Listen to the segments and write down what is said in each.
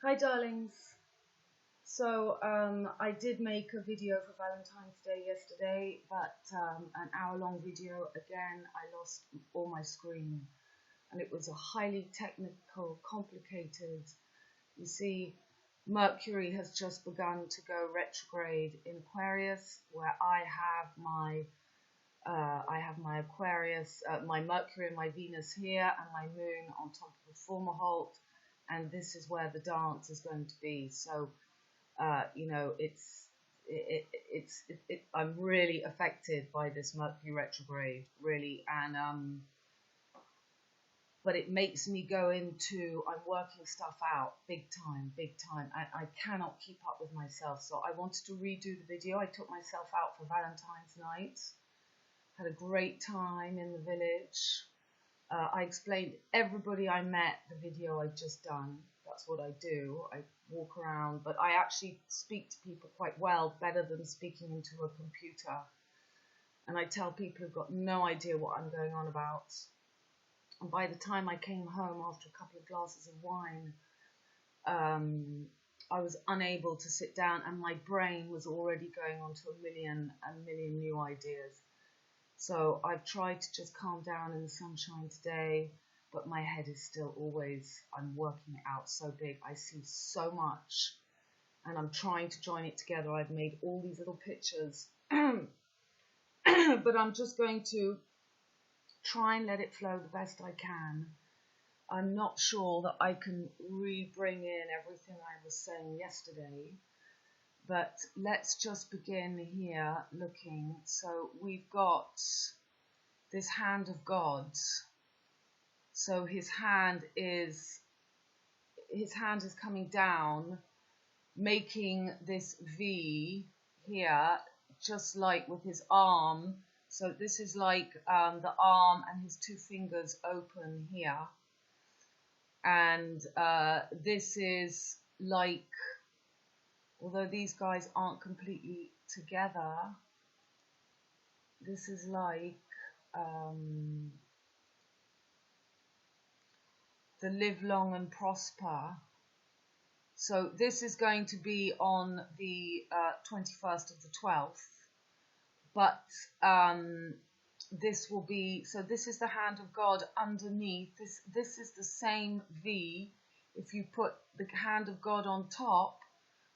Hi darlings. So I did make a video for Valentine's Day yesterday, but an hour-long video. Again, I lost all my screen, and it was a highly technical, complicated. You see, Mercury has just begun to go retrograde in Aquarius, where I have my Aquarius, my Mercury and my Venus here, and my Moon on top of a Fomalhaut. And this is where the dance is going to be. So, you know, I'm really affected by this Mercury retrograde, really, and but it makes me go into, I'm working stuff out big time. I cannot keep up with myself, so I wanted to redo the video. I took myself out for Valentine's night, had a great time in the village. I explained everybody I met the video I'd just done. That's what I do. I walk around, but I actually speak to people quite well, better than speaking into a computer. And I tell people who've got no idea what I'm going on about. And by the time I came home after a couple of glasses of wine, I was unable to sit down, and my brain was already going on to a million new ideas. So I've tried to just calm down in the sunshine today, but my head is still always, I'm working it out so big. I see so much, and I'm trying to join it together. I've made all these little pictures, but I'm just going to try and let it flow the best I can. I'm not sure that I can re-bring in everything I was saying yesterday. But let's just begin here looking. So we've got this hand of God. So his hand is coming down, making this V here, just like with his arm. So this is like the arm and his two fingers open here. And this is like, although these guys aren't completely together, this is like the live long and prosper. So this is going to be on the 21st of the 12th. But this will be, so this is the hand of God underneath. This is the same V. If you put the hand of God on top,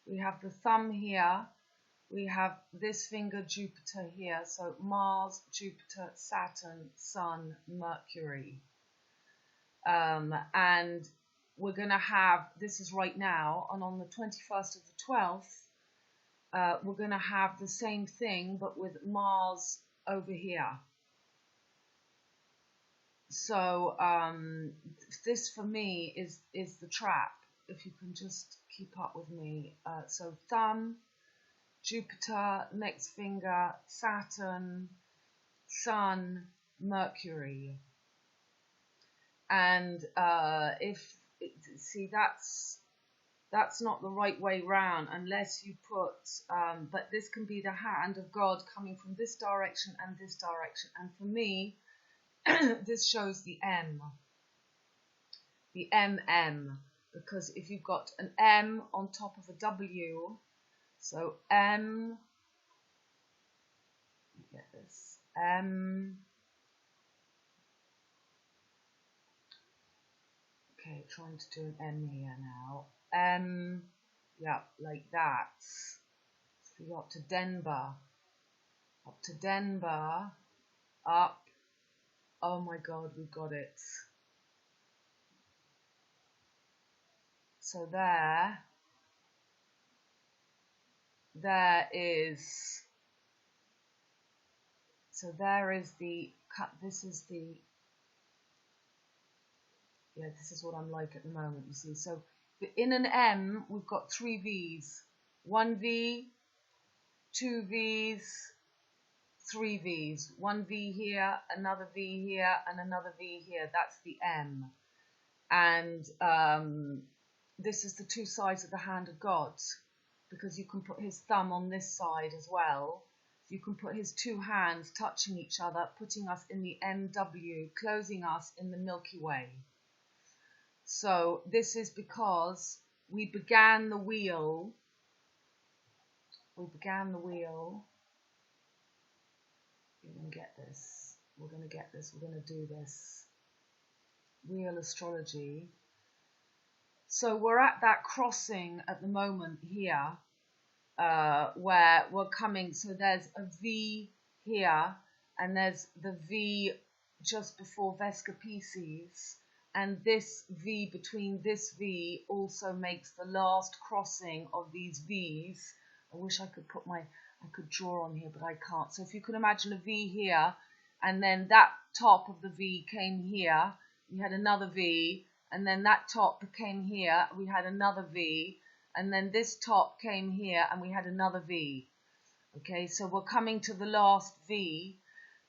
we have the thumb here, we have this finger Jupiter here, so Mars, Jupiter, Saturn, Sun, Mercury. And we're going to have, this is right now, and on the 21st of the 12th, we're going to have the same thing, but with Mars over here. So this for me is the trap, if you can just keep up with me. So thumb, Jupiter, next finger, Saturn, Sun, Mercury. And see, that's not the right way round unless you put, but this can be the hand of God coming from this direction and this direction. And for me, this shows the M, the MM. Because if you've got an M on top of a W, so M, get this, M, okay, trying to do an M here now, M, yeah, like that. So we got to Denver, up, oh my God, we got it. So there is the cut. This is the, yeah, this is what I'm like at the moment, you see. So in an M, we've got 3 V's, 1 V, 2 V's, 3 V's, 1 V here, another V here, and another V here. That's the M. And this is the two sides of the hand of God, because you can put his thumb on this side as well. You can put his two hands touching each other, putting us in the MW, closing us in the Milky Way. So this is because we began the wheel. We began the wheel. We're going to get this. We're going to get this. We're going to do this. Wheel astrology. So we're at that crossing at the moment here, where we're coming. So there's a V here, and there's the V just before Vesica PiSces, and this V between this V also makes the last crossing of these V's. I wish I could put I could draw on here, but I can't. So if you could imagine a V here, and then that top of the V came here, we had another V, and then that top came here, we had another V, and then this top came here, and we had another V. Okay, so we're coming to the last V,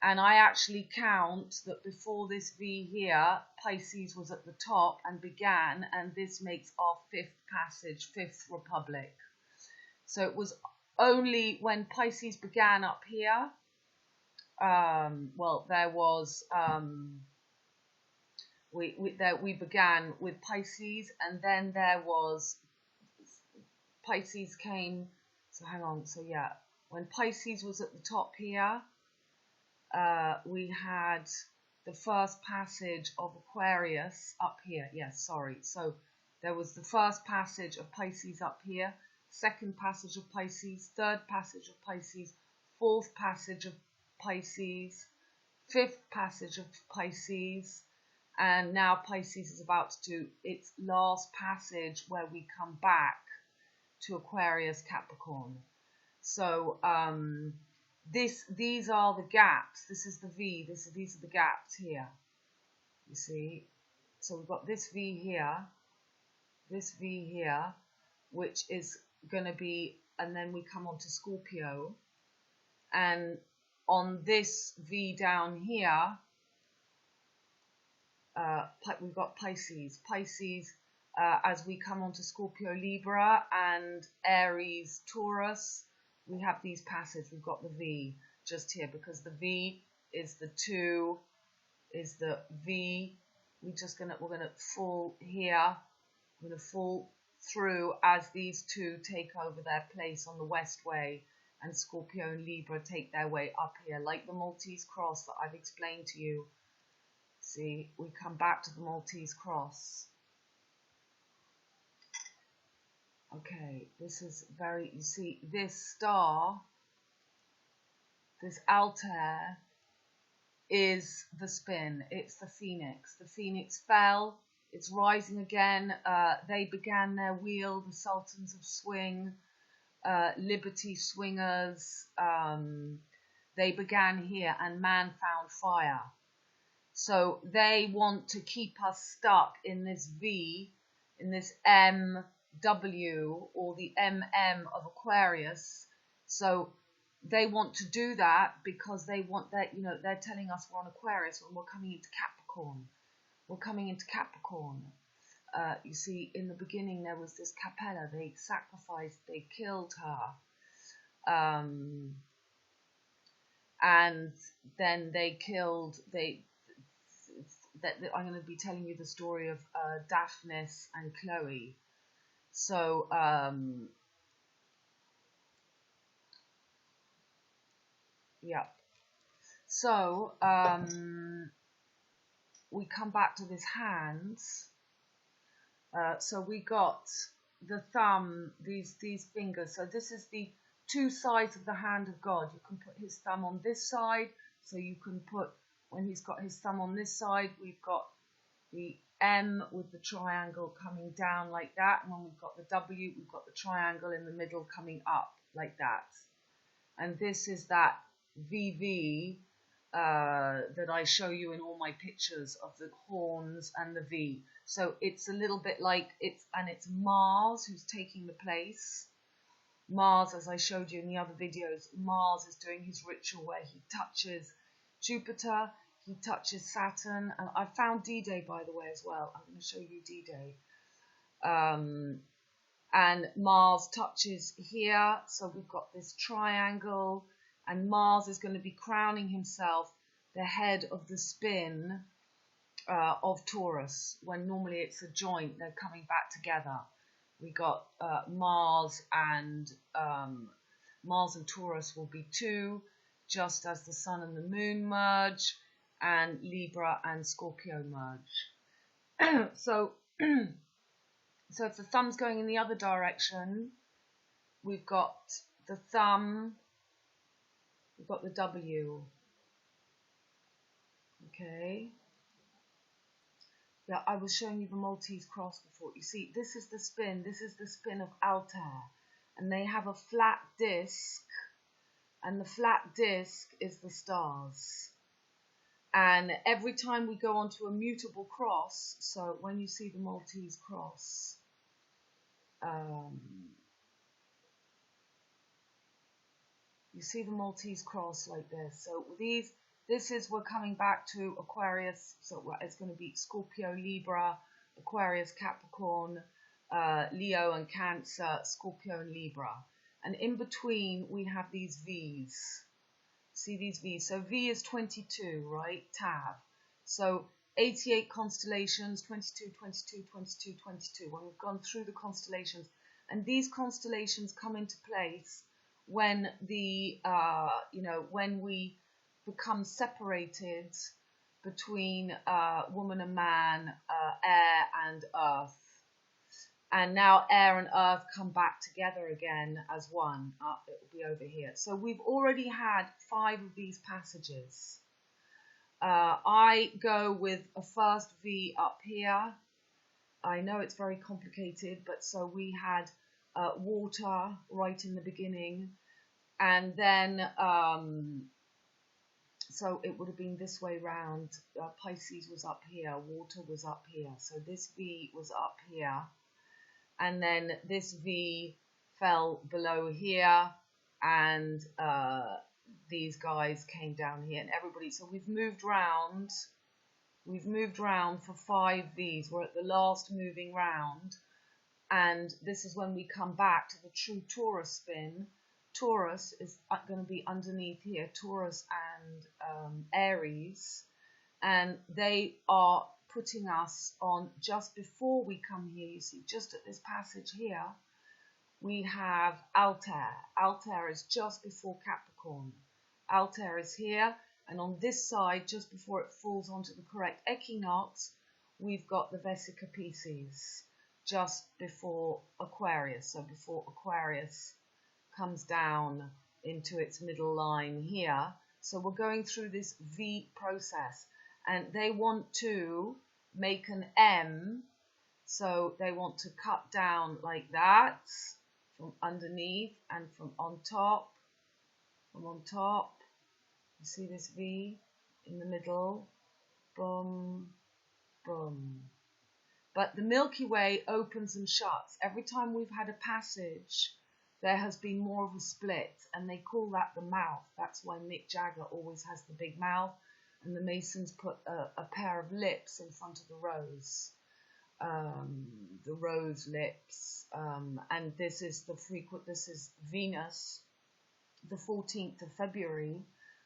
and I actually count that before this V here, Pisces was at the top and began, and this makes our fifth passage, fifth republic. So it was only when Pisces began up here, well, there was, we began with Pisces, and then there was, Pisces came, so hang on, so yeah, when Pisces was at the top here, we had the first passage of Aquarius up here. Yes, sorry. So there was the first passage of Pisces up here, second passage of Pisces, third passage of Pisces, fourth passage of Pisces, fifth passage of Pisces, and now Pisces is about to do its last passage where we come back to Aquarius Capricorn. So these are the gaps. This is the V. These are the gaps here. You see? So we've got this V here, which is going to be, and then we come on to Scorpio. And on this V down here, we've got Pisces. Pisces, as we come on to Scorpio, Libra, and Aries, Taurus, we have these passages. We've got the V just here because the V is the 2, is the V. We're gonna fall here. We're gonna fall through as these two take over their place on the West Way, and Scorpio and Libra take their way up here, like the Maltese cross that I've explained to you. See, we come back to the Maltese cross. Okay, this is very, you see, this star, this Altair, is the spin. It's the phoenix. The phoenix fell. It's rising again. They began their wheel, the sultans of swing, liberty swingers. They began here, and man found fire. So they want to keep us stuck in this V, in this MW, or the MM of Aquarius. So they want to do that because they want that, you know, they're telling us we're on Aquarius when we're coming into Capricorn. We're coming into Capricorn. You see, in the beginning there was this Capella. They sacrificed, they killed her. And then they killed, I'm going to be telling you the story of Daphnis and Chloe. So, yeah. So, we come back to this hands. So we got the thumb, these fingers. So this is the two sides of the hand of God. You can put his thumb on this side. So you can put, when he's got his thumb on this side, we've got the M with the triangle coming down like that. And when we've got the W, we've got the triangle in the middle coming up like that. And this is that VV that I show you in all my pictures of the horns and the V. So it's a little bit like, it's Mars who's taking the place. Mars, as I showed you in the other videos, Mars is doing his ritual where he touches Jupiter, he touches Saturn, and I found D-Day, by the way, as well. I'm going to show you D-Day. And Mars touches here, so we've got this triangle, and Mars is going to be crowning himself the head of the spin of Taurus, when normally it's a joint, they're coming back together. We got Mars and Taurus will be 2, just as the Sun and the Moon merge, and Libra and Scorpio merge. So if the thumb's going in the other direction, we've got the thumb, we've got the W. Okay. Yeah, I was showing you the Maltese cross before. You see, this is the spin of Altair. And they have a flat disc, and the flat disc is the stars. And every time we go onto a mutable cross, so when you see the Maltese cross, you see the Maltese cross like this. So this is, we're coming back to Aquarius, so it's going to be Scorpio, Libra, Aquarius, Capricorn, Leo and Cancer, Scorpio and Libra. And in between, we have these V's. See these V's? So V is 22, right? Tab. So 88 constellations, 22, 22, 22, 22. When we've gone through the constellations. And these constellations come into place when the, when we become separated between woman and man, air and earth. And now air and earth come back together again as one. It will be over here. So we've already had 5 of these passages. I go with a first V up here. I know it's very complicated, but so we had water right in the beginning. And then, so it would have been this way round. Pisces was up here, water was up here. So this V was up here. And then this V fell below here, and these guys came down here, and everybody. So we've moved round. We've moved round for 5 V's. We're at the last moving round, and this is when we come back to the true Taurus spin. Taurus is going to be underneath here. Taurus and Aries, and they are putting us on just before we come here. You see, just at this passage here, we have Altair. Altair is just before Capricorn. Altair is here, and on this side, just before it falls onto the correct equinox, we've got the Vesica PiSces, just before Aquarius. So before Aquarius comes down into its middle line here. So we're going through this V process, and they want to make an M, so they want to cut down like that from underneath and from on top. From on top, you see this V in the middle, boom, boom. But the Milky Way opens and shuts. Every time we've had a passage, there has been more of a split, and they call that the mouth. That's why Mick Jagger always has the big mouth, and the Masons put a pair of lips in front of the rose lips. And this is this is Venus, the 14th of February,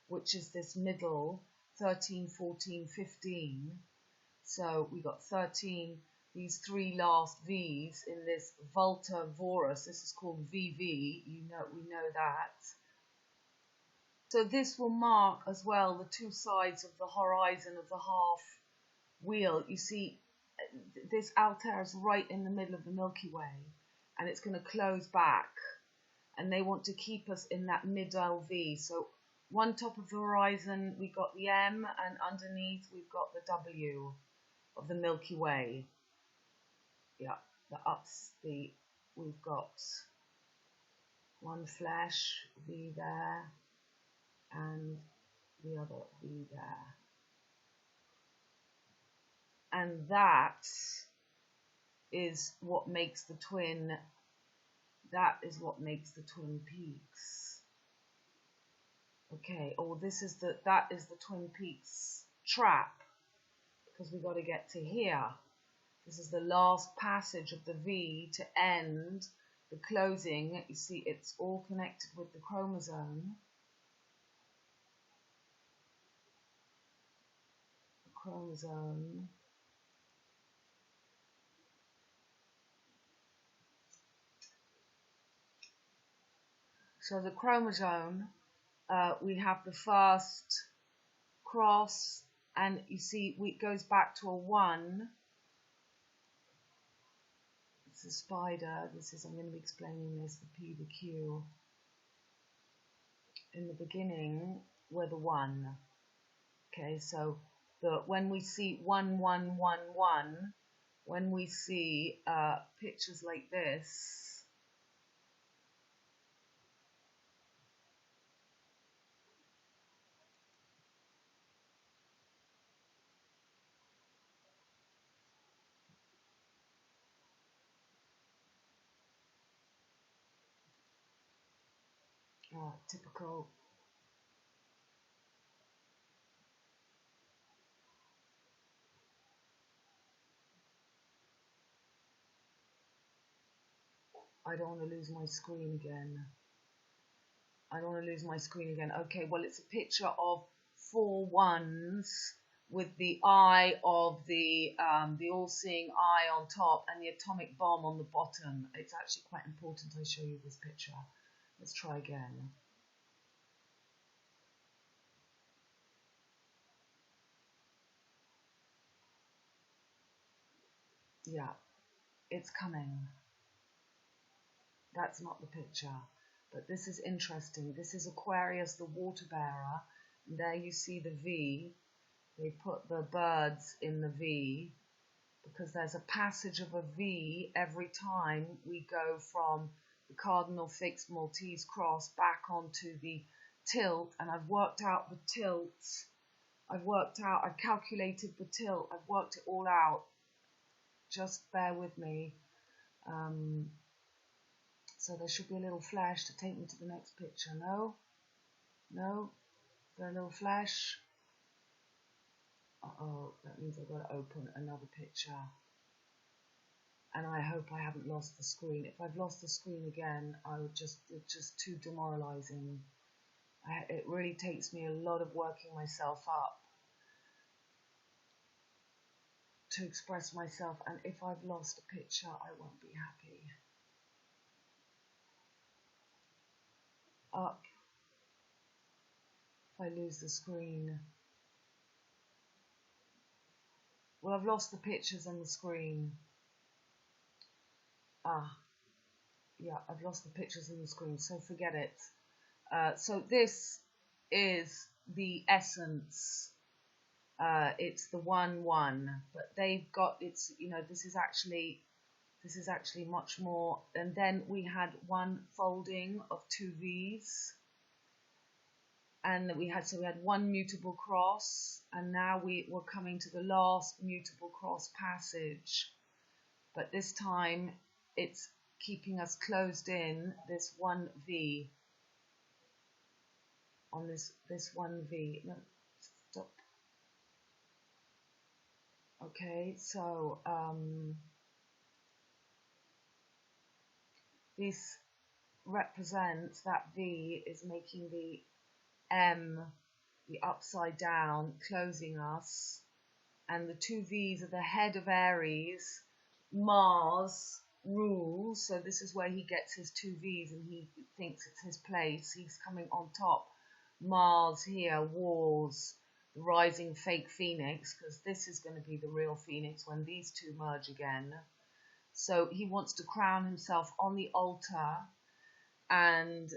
which is this middle, 13, 14, 15. So we got 13, these 3 last V's in this Volta Vorus. This is called VV, we know that. So this will mark as well the 2 sides of the horizon of the half wheel. You see, this Altair is right in the middle of the Milky Way, and it's going to close back, and they want to keep us in that middle V. So one top of the horizon, we've got the M, and underneath we've got the W of the Milky Way. Yeah, we've got one flesh V there, and the other V there. And that is what makes the twin, that is what makes the Twin Peaks. Okay, or that is the Twin Peaks trap, because we've got to get to here. This is the last passage of the V to end the closing. You see, it's all connected with the chromosome. The chromosome. So the chromosome, we have the first cross, and you see it goes back to a 1. It's a spider. I'm going to be explaining this, the P, the Q. In the beginning, we're the 1. Okay, so when we see 1, 1, 1, 1, when we see pictures like this, typical. I don't want to lose my screen again. Okay, well, it's a picture of 4 1s with the eye of the all-seeing eye on top and the atomic bomb on the bottom. It's actually quite important I show you this picture. Let's try again. Yeah, it's coming. That's not the picture, but this is interesting. This is Aquarius, the water bearer. And there you see the V. They put the birds in the V because there's a passage of a V every time we go from the cardinal fixed Maltese cross back onto the tilt. And I've worked out the tilt. I've calculated the tilt. I've worked it all out. Just bear with me. So there should be a little flash to take me to the next picture. No? There's a little flash. Uh-oh, that means I've got to open another picture. And I hope I haven't lost the screen. If I've lost the screen again, it's just too demoralizing. It really takes me a lot of working myself up to express myself. And if I've lost a picture, I won't be happy. Up. If I lose the screen. Well, I've lost the pictures and the screen. Yeah, I've lost the pictures and the screen, so forget it. So this is the essence. It's the 1, 1, but they've got, this is actually much more. And then we had one folding of 2 V's. And we had one mutable cross, and now we're coming to the last mutable cross passage. But this time it's keeping us closed in this 1 V. On this 1 V. No, stop. Okay, so this represents that V is making the M, the upside down, closing us, and the 2 V's are the head of Aries. Mars rules, so this is where he gets his 2 V's and he thinks it's his place. He's coming on top. Mars here wars the rising fake phoenix, because this is going to be the real phoenix when these two merge again. So he wants to crown himself on the altar, and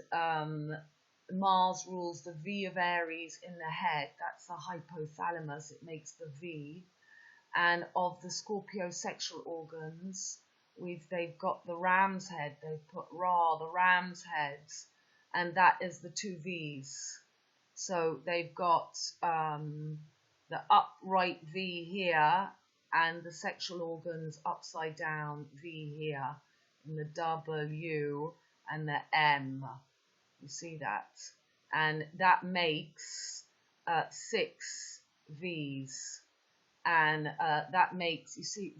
Mars rules the V of Aries in the head. That's the hypothalamus. It makes the V. And of the Scorpio sexual organs, they've got the ram's head. They've put Ra, the ram's heads, and that is the 2 V's. So they've got the upright V here, and the sexual organs upside down V here, in the W and the M. You see that? And that makes 6 V's. And that makes, you see,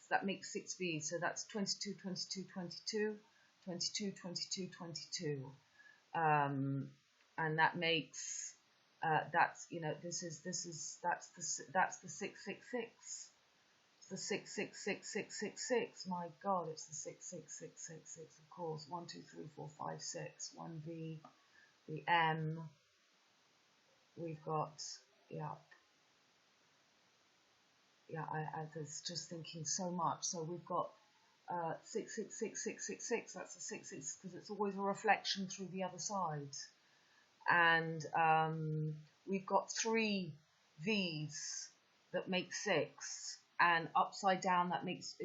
that makes 6 V's. So that's 22, 22, 22, 22, 22, 22. And that makes, that's the 666. the 6666666. My God, it's the 66666, of course. 1, 2, 3, 4, 5, 6. 1V, the M. We've got, yeah. Yeah, I was just thinking so much. So we've got 666666. That's the 66 because it's always a reflection through the other side. And we've got 3 V's that make 6, and upside down that makes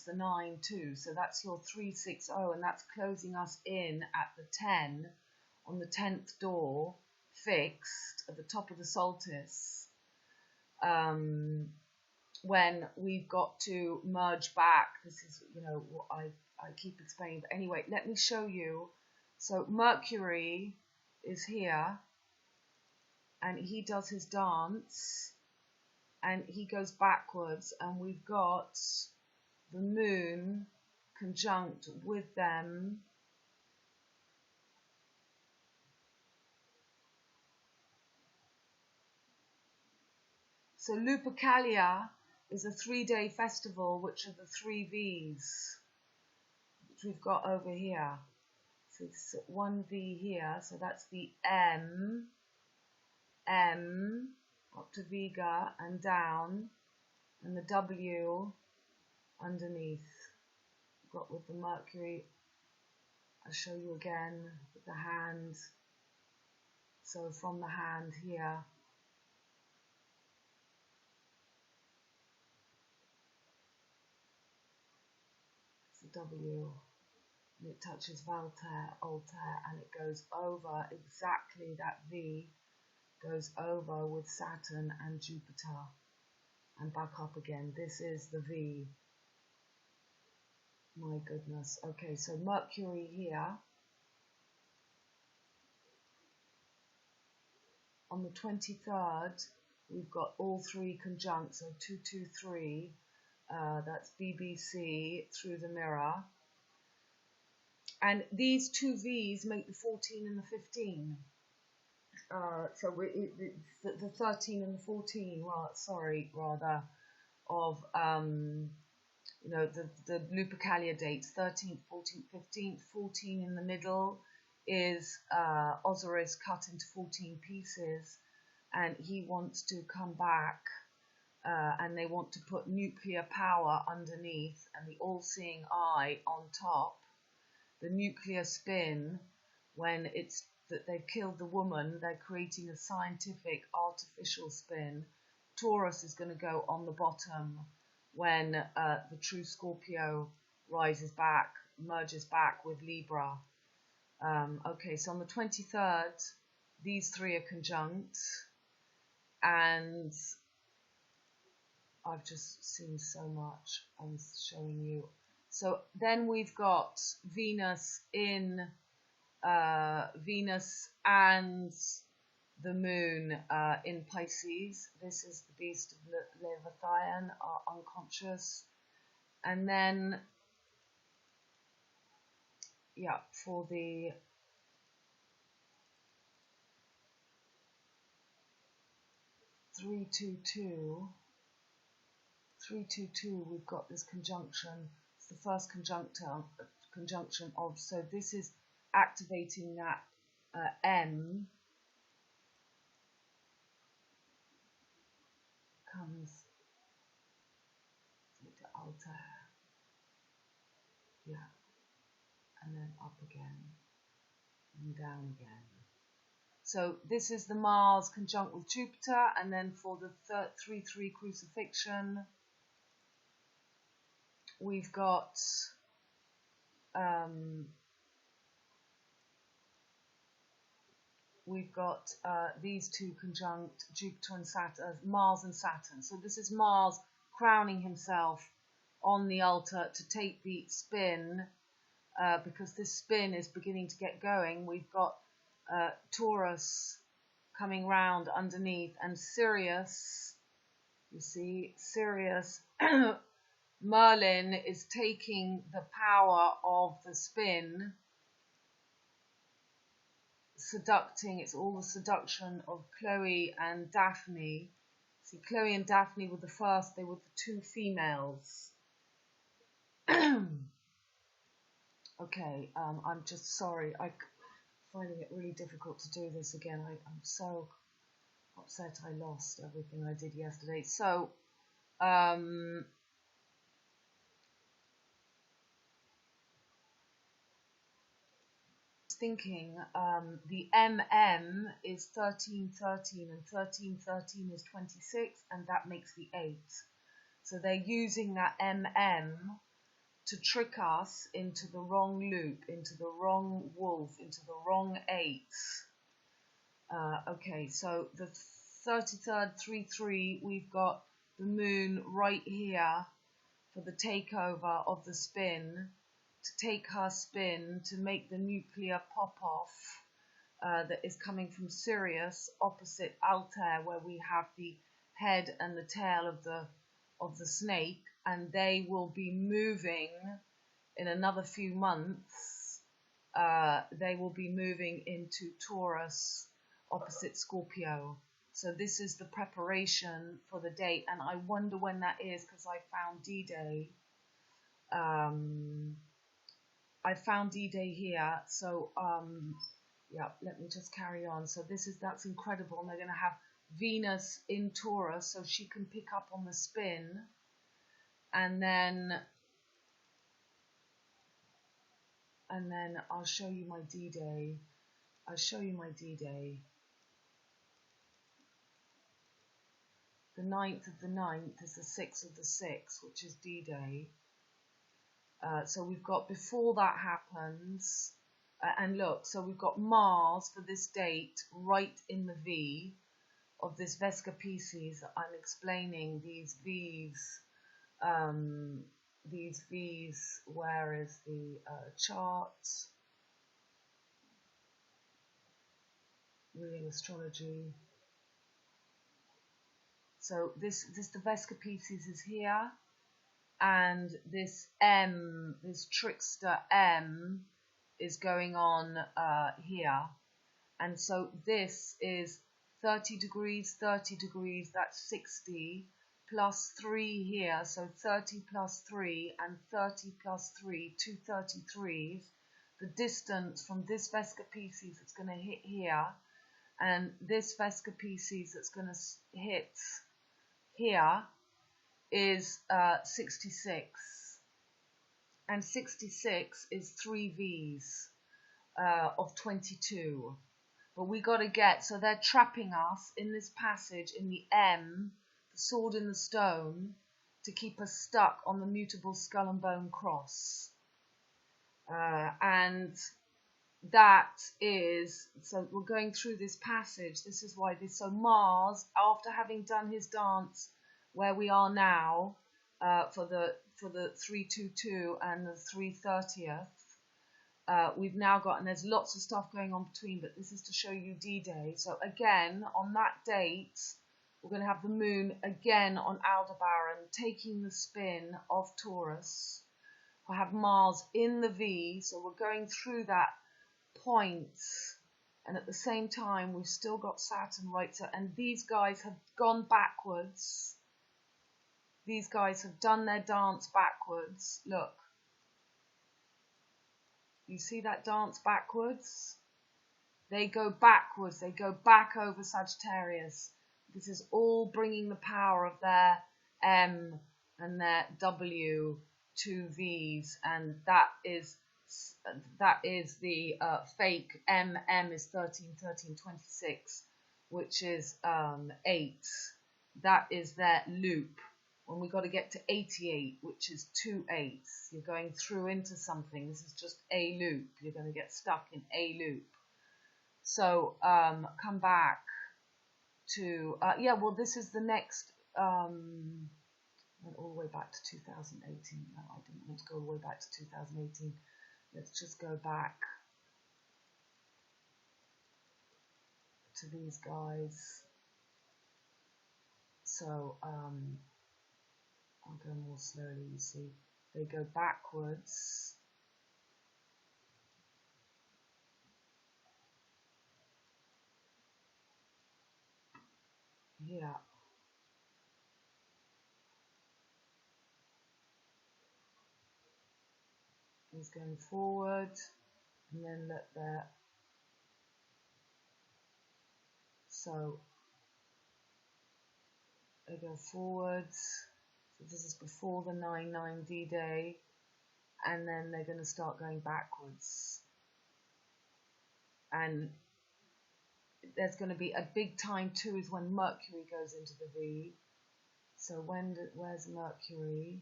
the 9 too. So that's your 360, and that's closing us in at the 10 on the 10th door, fixed at the top of the solstice. When we've got to merge back, this is, you know, what I keep explaining. But anyway, let me show you. So Mercury is here, and he does his dance, and he goes backwards, and we've got the moon conjunct with them. So Lupercalia is a 3-day festival, which are the 3 V's, which we've got over here. So it's 1 V here, so that's the M, up to VEGA and down, and the W underneath. Got with the Mercury, I'll show you again with the hand. So from the hand here, it's the W, and it touches Altair, and it goes over exactly that V, goes over with Saturn and Jupiter, and back up again. This is the V. My goodness. Okay, so Mercury here. On the 23rd, we've got all 3 conjunct, so 2, 2, 3. That's BBC through the mirror. And these 2 V's make the 14 and the 15. So the 13 and the 14, well, sorry, rather, of, you know, the Lupercalia dates, 13th, 14th, 15th, 14 in the middle is Osiris cut into 14 pieces, and he wants to come back, and they want to put nuclear power underneath and the all-seeing eye on top. The nuclear spin, when it's that they've killed the woman, they're creating a scientific artificial spin. Taurus is going to go on the bottom when the true Scorpio rises back, merges back with Libra. Okay, so on the 23rd, these 3 are conjunct, and I've just seen so much. I'm showing you. So then we've got Venus in Venus and the moon in Pisces. This is the beast of Leviathan, our unconscious. And then, yeah, for the three, two, we've got this conjunction. It's the first conjunction of, so this is activating that M comes to Altair, yeah, and then up again and down again. So this is the Mars conjunct with Jupiter, and then for the 3-3 crucifixion, we've got these 2 conjunct Jupiter and Saturn, Mars and Saturn. So this is Mars crowning himself on the altar to take the spin, because this spin is beginning to get going. We've got Taurus coming round underneath, and Sirius, you see, Sirius, Merlin is taking the power of the spin, seducting, it's all the seduction of Chloe and Daphne. See, Chloe and Daphne were the first. They were the two females. Okay, I'm just sorry. I'm finding it really difficult to do this again. I'm so upset I lost everything I did yesterday. So, thinking the MM is 1313 and 1313 is 26, and that makes the 8. So they're using that MM to trick us into the wrong loop, into the wrong wolf, into the wrong 8. Okay, so the 33rd 3-3, we've got the moon right here for the takeover of the spin, to take her spin, to make the nuclear pop-off that is coming from Sirius opposite Altair, where we have the head and the tail of the snake, and they will be moving in another few months. They will be moving into Taurus opposite Scorpio. So this is the preparation for the date, and I wonder when that is, because I found D-Day. I found D-Day here, so yeah, let me just carry on. So that's incredible, and they're going to have Venus in Taurus, so she can pick up on the spin, and then I'll show you my D-Day. I'll show you my D-Day. The 9th of the 9th is the 6th of the 6th, which is D-Day. So we've got before that happens, and look, so we've got Mars for this date right in the V of this Vesica piSces that I'm explaining. These V's, where is the chart? Real astrology. So this the Vesica piSces is here, and this M, this trickster M, is going on here, and so this is 30 degrees, 30 degrees, that's 60, plus 3 here, so 30 plus 3, and 30 plus 3, 2 33s. The distance from this Vesica piSces that's going to hit here, and this Vesica piSces that's going to hit here, is 66. And 66 is 3 V's of 22. But we got to get, so they're trapping us in this passage in the M, the sword in the stone, to keep us stuck on the mutable skull and bone cross. And that is, so we're going through this passage. This is why this, so Mars, after having done his dance where we are now, for the 322 and the 330th, we've now got, and there's lots of stuff going on between, but this is to show you D-Day. So again, on that date, we're going to have the moon again on Aldebaran, taking the spin of Taurus. We'll have Mars in the V, so we're going through that point, and at the same time, we've still got Saturn right, so, and these guys have gone backwards. These guys have done their dance backwards. Look. You see that dance backwards? They go backwards. They go back over Sagittarius. This is all bringing the power of their M and their W to V's. And that is the fake M. M is 13, 13, 26, which is 8. That is their loop. When we got to get to 88, which is 2 8s, you're going through into something. This is just a loop. You're going to get stuck in a loop. So come back to, yeah, well, this is the next, went all the way back to 2018. No, I didn't want to go all the way back to 2018. Let's just go back to these guys. So, I'll go more slowly, you see. They go backwards. Here. is going forward, and then let that. So they go forwards. So this is before the 9/9 D-Day, and then they're going to start going backwards. And there's going to be a big time too is when Mercury goes into the V. So where's Mercury?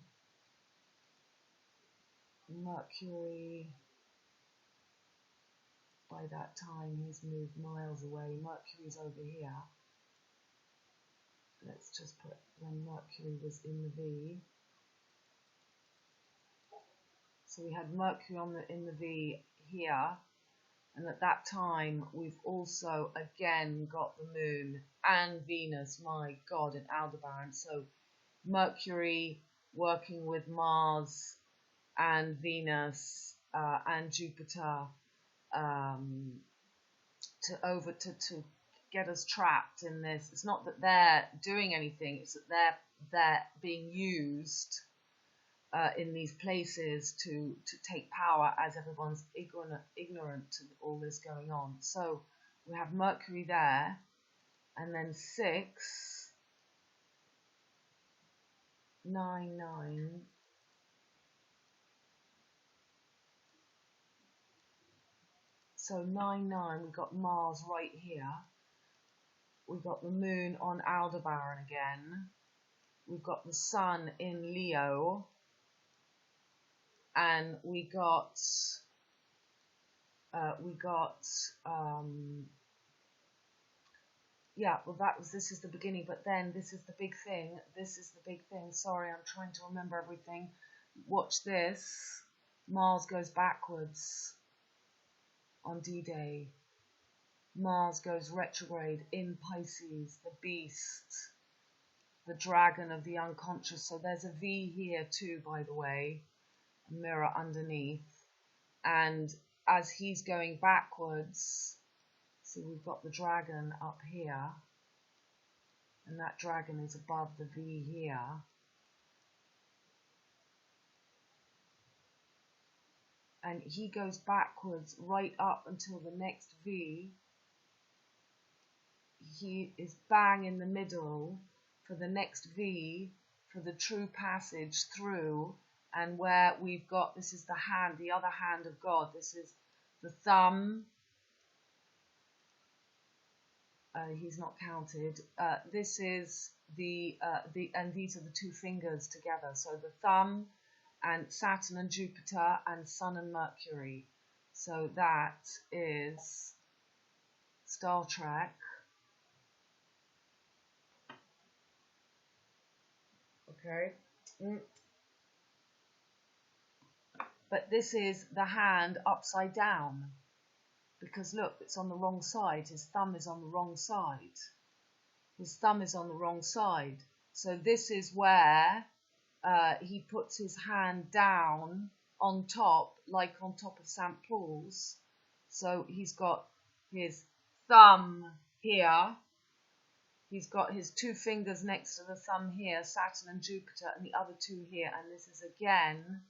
Mercury, by that time he's moved miles away. Mercury's over here. Let's just put when Mercury was in the V. So we had Mercury in the V here, and at that time we've also again got the Moon and Venus, my God, in Aldebaran. So Mercury working with Mars and Venus and Jupiter to get us trapped in this. It's not that they're doing anything, it's that they're being used in these places to take power as everyone's ignorant to all this going on. So we have Mercury there, and then 6, 9, 9. So 9, 9, we've got Mars right here. We've got the Moon on Aldebaran again. We've got the Sun in Leo. And we got yeah, well this is the beginning, but then this is the big thing. This is the big thing. Sorry, I'm trying to remember everything. Watch this. Mars goes backwards on D-Day. Mars goes retrograde in Pisces, the beast, the dragon of the unconscious. So there's a V here too, by the way, a mirror underneath. And as he's going backwards, so we've got the dragon up here, and that dragon is above the V here. And he goes backwards right up until the next V. He is bang in the middle for the next V, for the true passage through, and where we've got, this is the hand, the other hand of God. This is the thumb. He's not counted. This is and these are the two fingers together. So the thumb, and Saturn and Jupiter, and Sun and Mercury. So that is Star Trek. Okay. But this is the hand upside down, because look, it's on the wrong side. His thumb is on the wrong side. His thumb is on the wrong side. So this is where he puts his hand down on top, like on top of St. Paul's. So he's got his thumb here. He's got his two fingers next to the thumb here, Saturn and Jupiter, and the other two here. And this is again,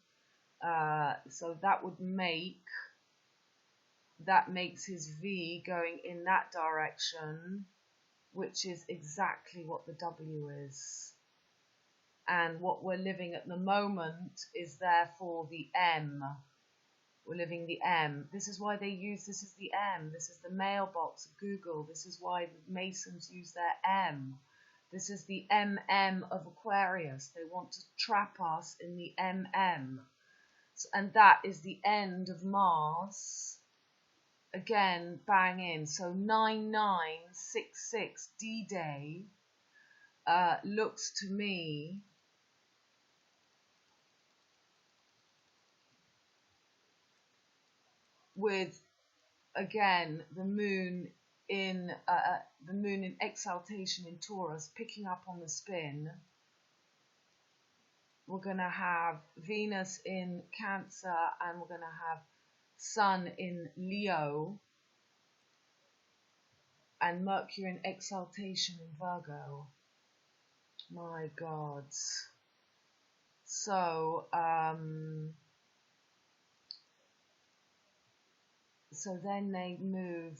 so that would make, that makes his V going in that direction, which is exactly what the W is. And what we're living at the moment is therefore the M. We're living the M. This is why they use, this is the M. This is the mailbox of Google. This is why the Masons use their M. This is the MM of Aquarius. They want to trap us in the MM. And that is the end of Mars. Again, bang in. So 9966 D-Day looks to me with, again, the moon in exaltation in Taurus, picking up on the spin. We're going to have Venus in Cancer, and we're going to have Sun in Leo, and Mercury in exaltation in Virgo. My God. So, So then they move.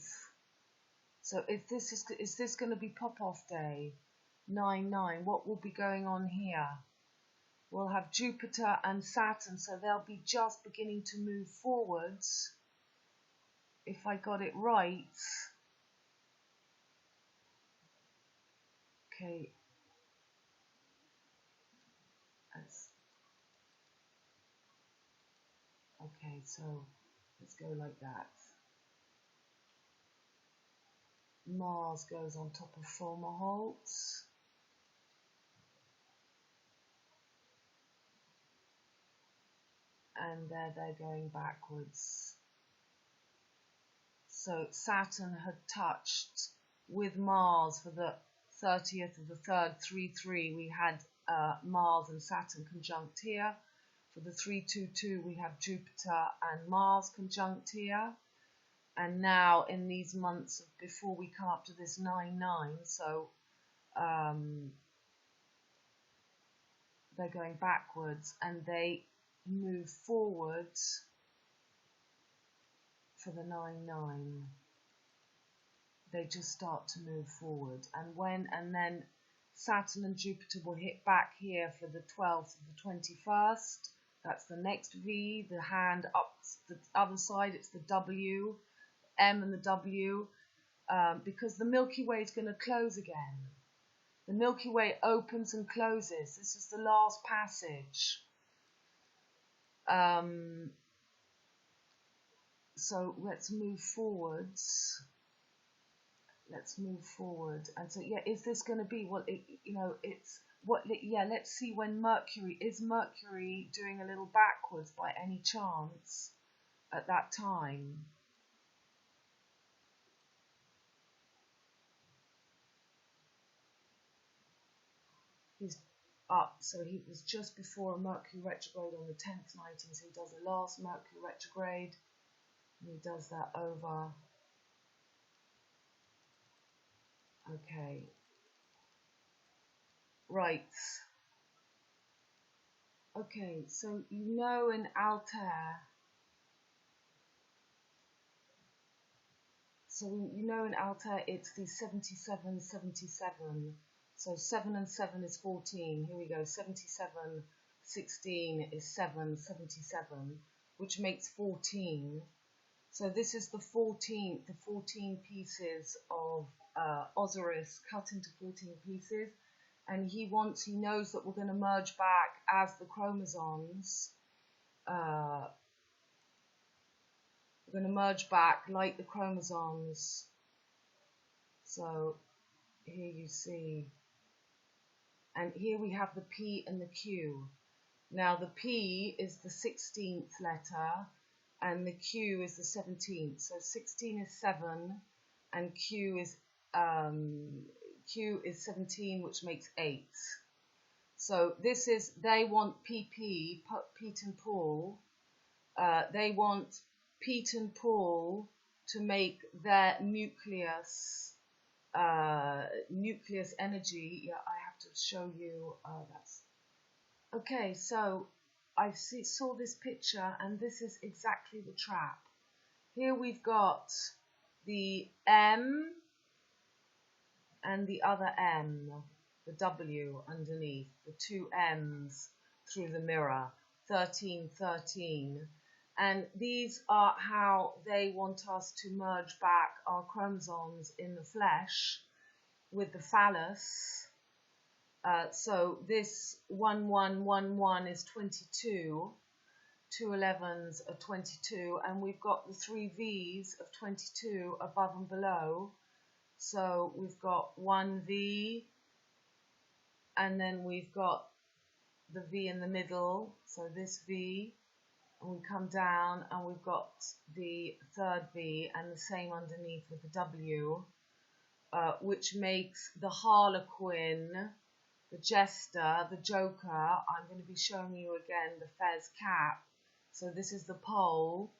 So if this is this going to be pop-off day 9/9? What will be going on here? We'll have Jupiter and Saturn, so they'll be just beginning to move forwards. If I got it right. Okay. Okay, so let's go like that. Mars goes on top of Fomalhaut. And there they're going backwards. So Saturn had touched with Mars for the 30th of the 3rd, 3/3. We had Mars and Saturn conjunct here. For the 3/2/2, we have Jupiter and Mars conjunct here. And now in these months before we come up to this 9/9, so they're going backwards and they move forwards for the 9/9. They just start to move forward, and then Saturn and Jupiter will hit back here for the 12th of the 21st. That's the next V. The hand up the other side, it's the W, M and the W, because the Milky Way is going to close again. The Milky Way opens and closes. This is the last passage. So let's move forwards. Let's move forward. And so, yeah, is this going to be, well, it's, what, yeah, let's see when Mercury, is Mercury doing a little backwards by any chance at that time? He's up, so he was just before a Mercury retrograde on the 10th, 19th, so he does the last Mercury retrograde, and he does that over. Okay. Right. Okay, so you know in Altair, it's the 77, 77. So 7 and 7 is 14. Here we go. 77, 16 is 7, 77, which makes 14. So this is the 14 pieces of Osiris cut into 14 pieces. And he knows that we're going to merge back as the chromosomes. We're going to merge back like the chromosomes. So here you see. And here we have the P and the Q. Now the P is the 16th letter and the Q is the 17th. So 16 is 7 and Q is 17, which makes 8. So this is, they want PP, Pete and Paul. They want Pete and Paul to make their nucleus energy. Yeah, I have to show you. That's okay. So I saw this picture, and this is exactly the trap. Here we've got the M and the other M, the W underneath, the two M's through the mirror, 13, 13. And these are how they want us to merge back our chromosomes in the flesh with the phallus. So this 1, 1, 1, 1 is 22, 2 11s are 22, and we've got the 3 V's of 22 above and below. So we've got 1 V, and then we've got the V in the middle, so this V, and we come down and we've got the 3rd V and the same underneath with the W, which makes the Harlequin, the Jester, the Joker. I'm going to be showing you again the Fez cap. So this is the pole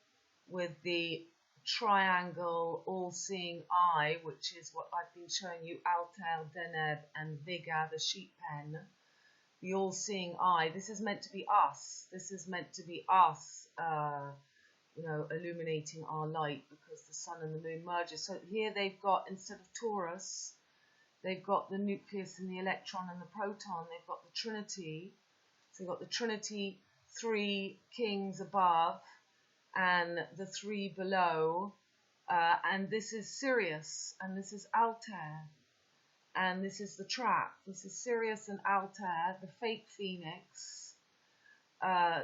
with the triangle all-seeing eye, which is what I've been showing you, Altair, DENEB and VEGA, the sheet pen. The all-seeing eye. This is meant to be us. This is meant to be us, know, illuminating our light because the sun and the moon merges. So here they've got, instead of Taurus, they've got the nucleus and the electron and the proton. They've got the Trinity. So they've got the Trinity, 3 kings above and the 3 below. And this is Sirius, and this is Altair. And this is the trap. This is Sirius and Altair, the fake phoenix.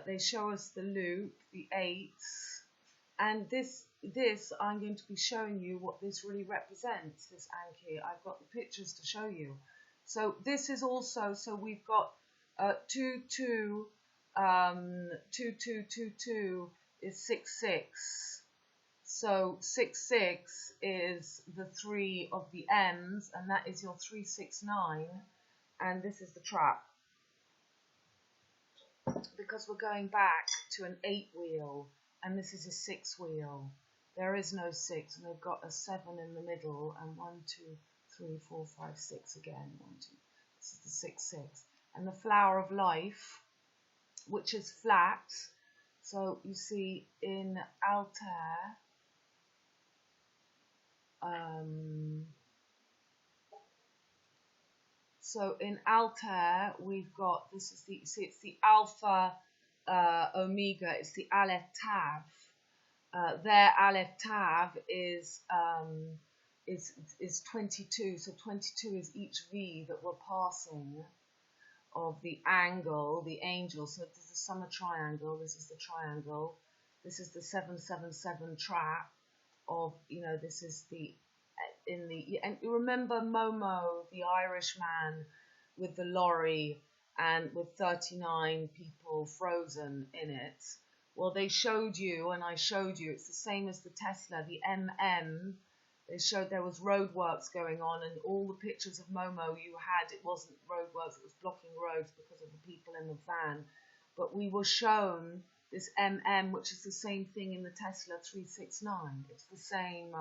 They show us the loop, the 8s. And this I'm going to be showing you what this really represents, this ANKH. I've got the pictures to show you. So this is also, so we've got 2, 2, 2, 2, 2, 2 is 6, 6. So 6, 6 is the 3 of the M's, and that is your 3, 6, 9. And this is the trap. Because we're going back to an 8 wheel, and this is a 6 wheel. There is no 6, and they've got a 7 in the middle, and 1, 2, 3, 4, 5, 6 again. 1, 2. This is the 6, 6. And the flower of life, which is flat. So you see in Altair, so in Altair we've got, this is the, see, it's the alpha omega, it's the Aleph Tav. Their Aleph Tav is 22, so 22 is each V that we're passing of the angle, the angel. So this is the summer triangle, this is the triangle, this is the 777 trap of, you know, this is the, in the, and you remember Momo, the Irishman with the lorry and with 39 people frozen in it. Well, they showed you, and I showed you, it's the same as the Tesla, the MM. They showed there was roadworks going on, and all the pictures of Momo you had, it wasn't roadworks, it was blocking roads because of the people in the van. But we were shown this MM, which is the same thing in the Tesla 369. It's the same.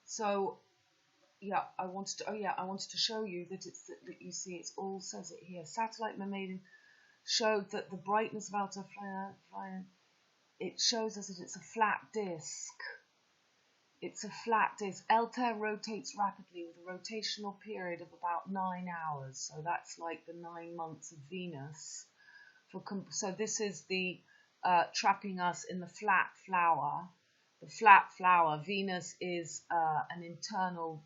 So, yeah, I wanted to show you that it's that you see it's all says it here. Satellite Mermaiden showed that the brightness of Altair, it shows us that it's a flat disk. It's a flat disk. Altair rotates rapidly with a rotational period of about 9 hours. So that's like the 9 months of Venus. So this is the trapping us in the flat flower. The flat flower. Venus is an internal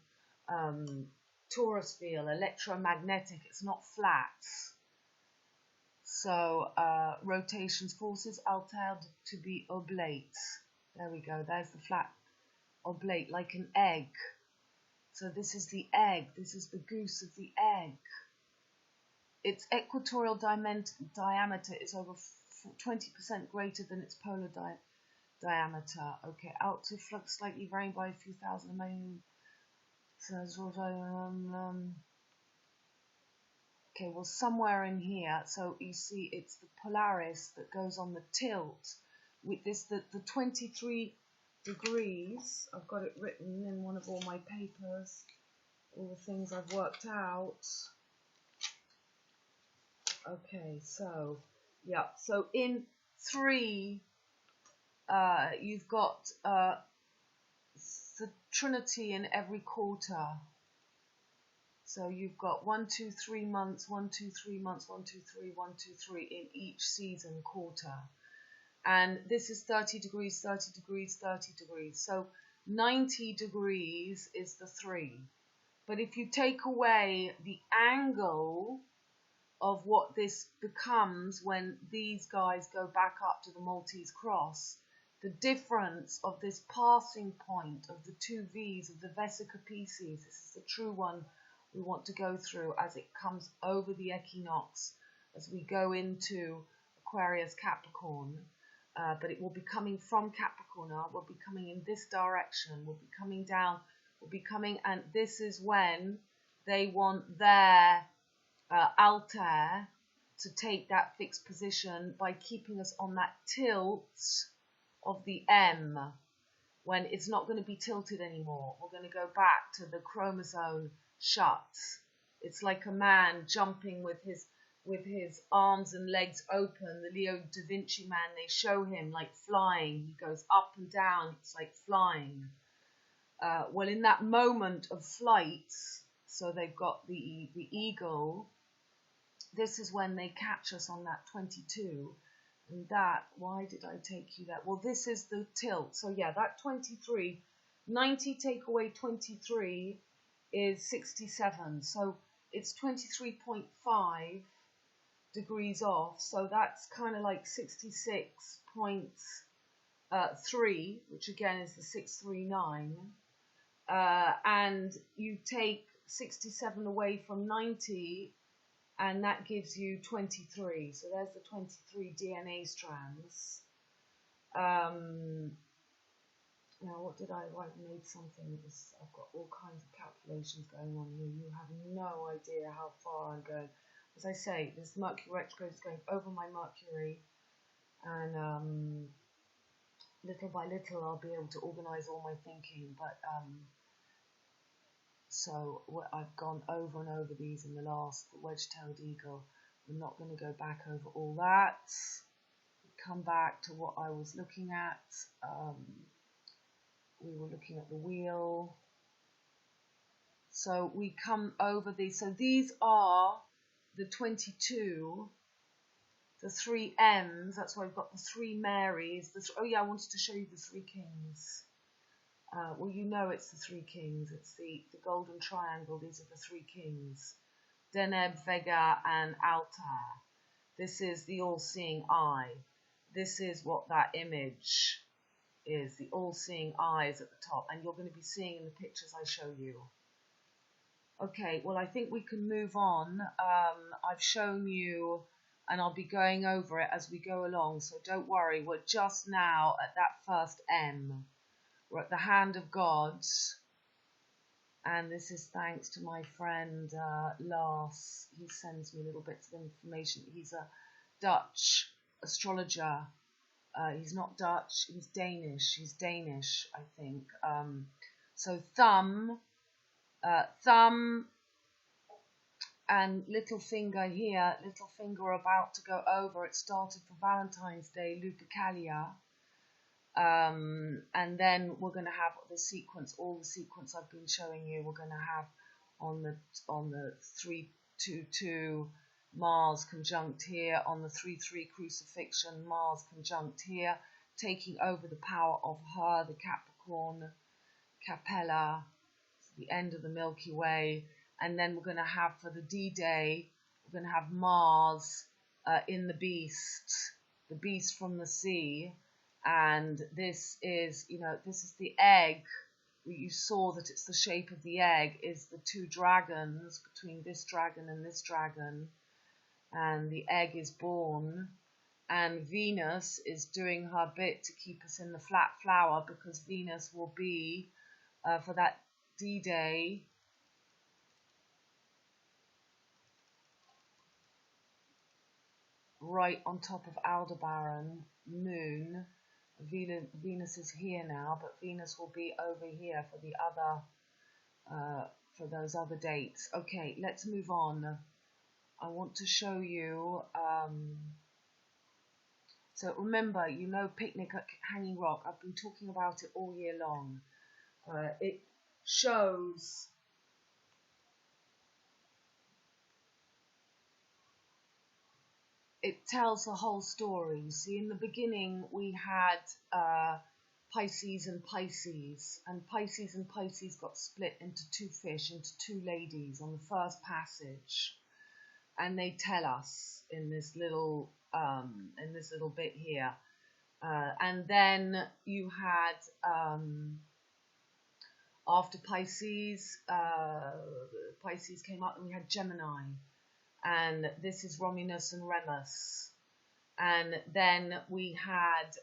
torus field, electromagnetic. It's not flat. So rotations forces Altair to be oblate. There we go. There's the flat oblate, like an egg. So this is the egg. This is the goose of the egg. Its equatorial diameter is over 20% greater than its polar diameter. Okay, out to flux slightly varying by a few thousand million. Okay, well, somewhere in here, so you see it's the Polaris that goes on the tilt. With this, the 23 degrees, I've got it written in one of all my papers, all the things I've worked out. Okay, so, yeah, so in 3, you've got the Trinity in every quarter. So you've got 1, 2, 3 months, 1, 2, 3 months, 1, 2, 3, 1, 2, 3 in each season quarter. And this is 30 degrees, 30 degrees, 30 degrees. So 90 degrees is the 3. But if you take away the angle of what this becomes when these guys go back up to the Maltese cross, the difference of this passing point of the 2 V's of the Vesica piSces, this is the true one we want to go through as it comes over the equinox, as we go into Aquarius Capricorn, but it will be coming from Capricorn, we'll be coming in this direction, we'll be coming down, we'll be coming, and this is when they want their Altair to take that fixed position by keeping us on that tilt of the M, when it's not going to be tilted anymore. We're going to go back to the chromosome shut. It's like a man jumping with with his arms and legs open, the Leo da Vinci man, they show him like flying. He goes up and down, it's like flying. Well, in that moment of flight, so they've got the eagle, this is when they catch us on that 22. And that, why did I take you there? Well, this is the tilt. So yeah, that 23, 90 take away 23 is 67. So it's 23.5 degrees off. So that's kind of like 66.3, which again is the 639. And you take 67 away from 90, and that gives you 23. So there's the 23 DNA strands. Now, what did I write? I made something. I've got all kinds of calculations going on here. You have no idea how far I'm going. As I say, this Mercury retrograde is going over my Mercury, and little by little I'll be able to organise all my thinking. But so I've gone over and over these in the last wedge-tailed eagle. I'm not going to go back over all that. Come back to what I was looking at. We were looking at the wheel. So we come over these. So these are the 22, the 3 M's. That's why I've got the 3 Marys. Oh yeah, I wanted to show you the 3 Kings. Well, you know it's the 3 Kings. It's the golden triangle. These are the 3 Kings. DENEB, VEGA, and Altair. This is the all-seeing eye. This is what that image is. The all-seeing eye is at the top. And you're going to be seeing in the pictures I show you. Okay, well, I think we can move on. I've shown you, and I'll be going over it as we go along. So don't worry. We're just now at that first M. We're at the hand of God, and this is thanks to my friend Lars. He sends me little bits of information. He's a Dutch astrologer. He's not Dutch, he's Danish. He's Danish, I think. So thumb and little finger here, little finger about to go over. It started for Valentine's Day, Lupercalia. And then we're going to have the sequence, all the sequence I've been showing you. We're going to have on the 322 Mars conjunct here, on the 3-3 crucifixion Mars conjunct here, taking over the power of her, the Capricorn Capella, the end of the Milky Way. And then we're going to have for the D-Day, we're going to have Mars in the beast from the sea. And this is, this is the egg. You saw that it's the shape of the egg, is the 2 dragons, between this dragon and this dragon. And the egg is born. And Venus is doing her bit to keep us in the flat flower, because Venus will be, for that D-Day, right on top of Aldebaran, moon. Venus is here now, but Venus will be over here for the other, for those other dates. Okay, let's move on. I want to show you. So remember, Picnic at Hanging Rock. I've been talking about it all year long. It shows. It tells the whole story. You see, in the beginning we had Pisces and Pisces, and Pisces and Pisces got split into 2 fish, into 2 ladies on the first passage, and they tell us in this little bit here. And then you had after Pisces, Pisces came up, and we had Gemini. And this is Romulus and Remus. And then we had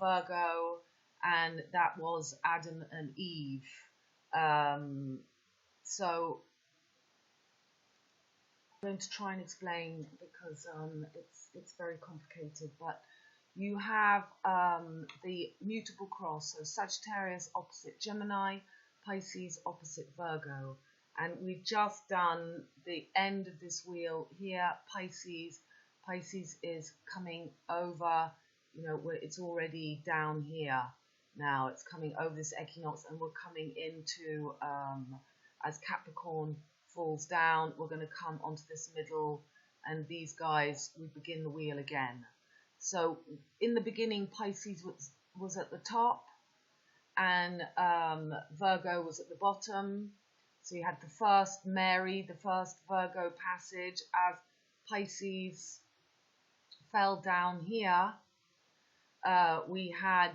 Virgo, and that was Adam and Eve. So I'm going to try and explain, because it's very complicated. But you have the mutable cross, so Sagittarius opposite Gemini, Pisces opposite Virgo. And we've just done the end of this wheel here, Pisces. Pisces is coming over, you know, where it's already down here now. It's coming over this equinox, and we're coming into, as Capricorn falls down, we're going to come onto this middle, and these guys, we begin the wheel again. So in the beginning, Pisces was at the top, and Virgo was at the bottom. So you had the first Mary, the first Virgo passage, as Pisces fell down here. We had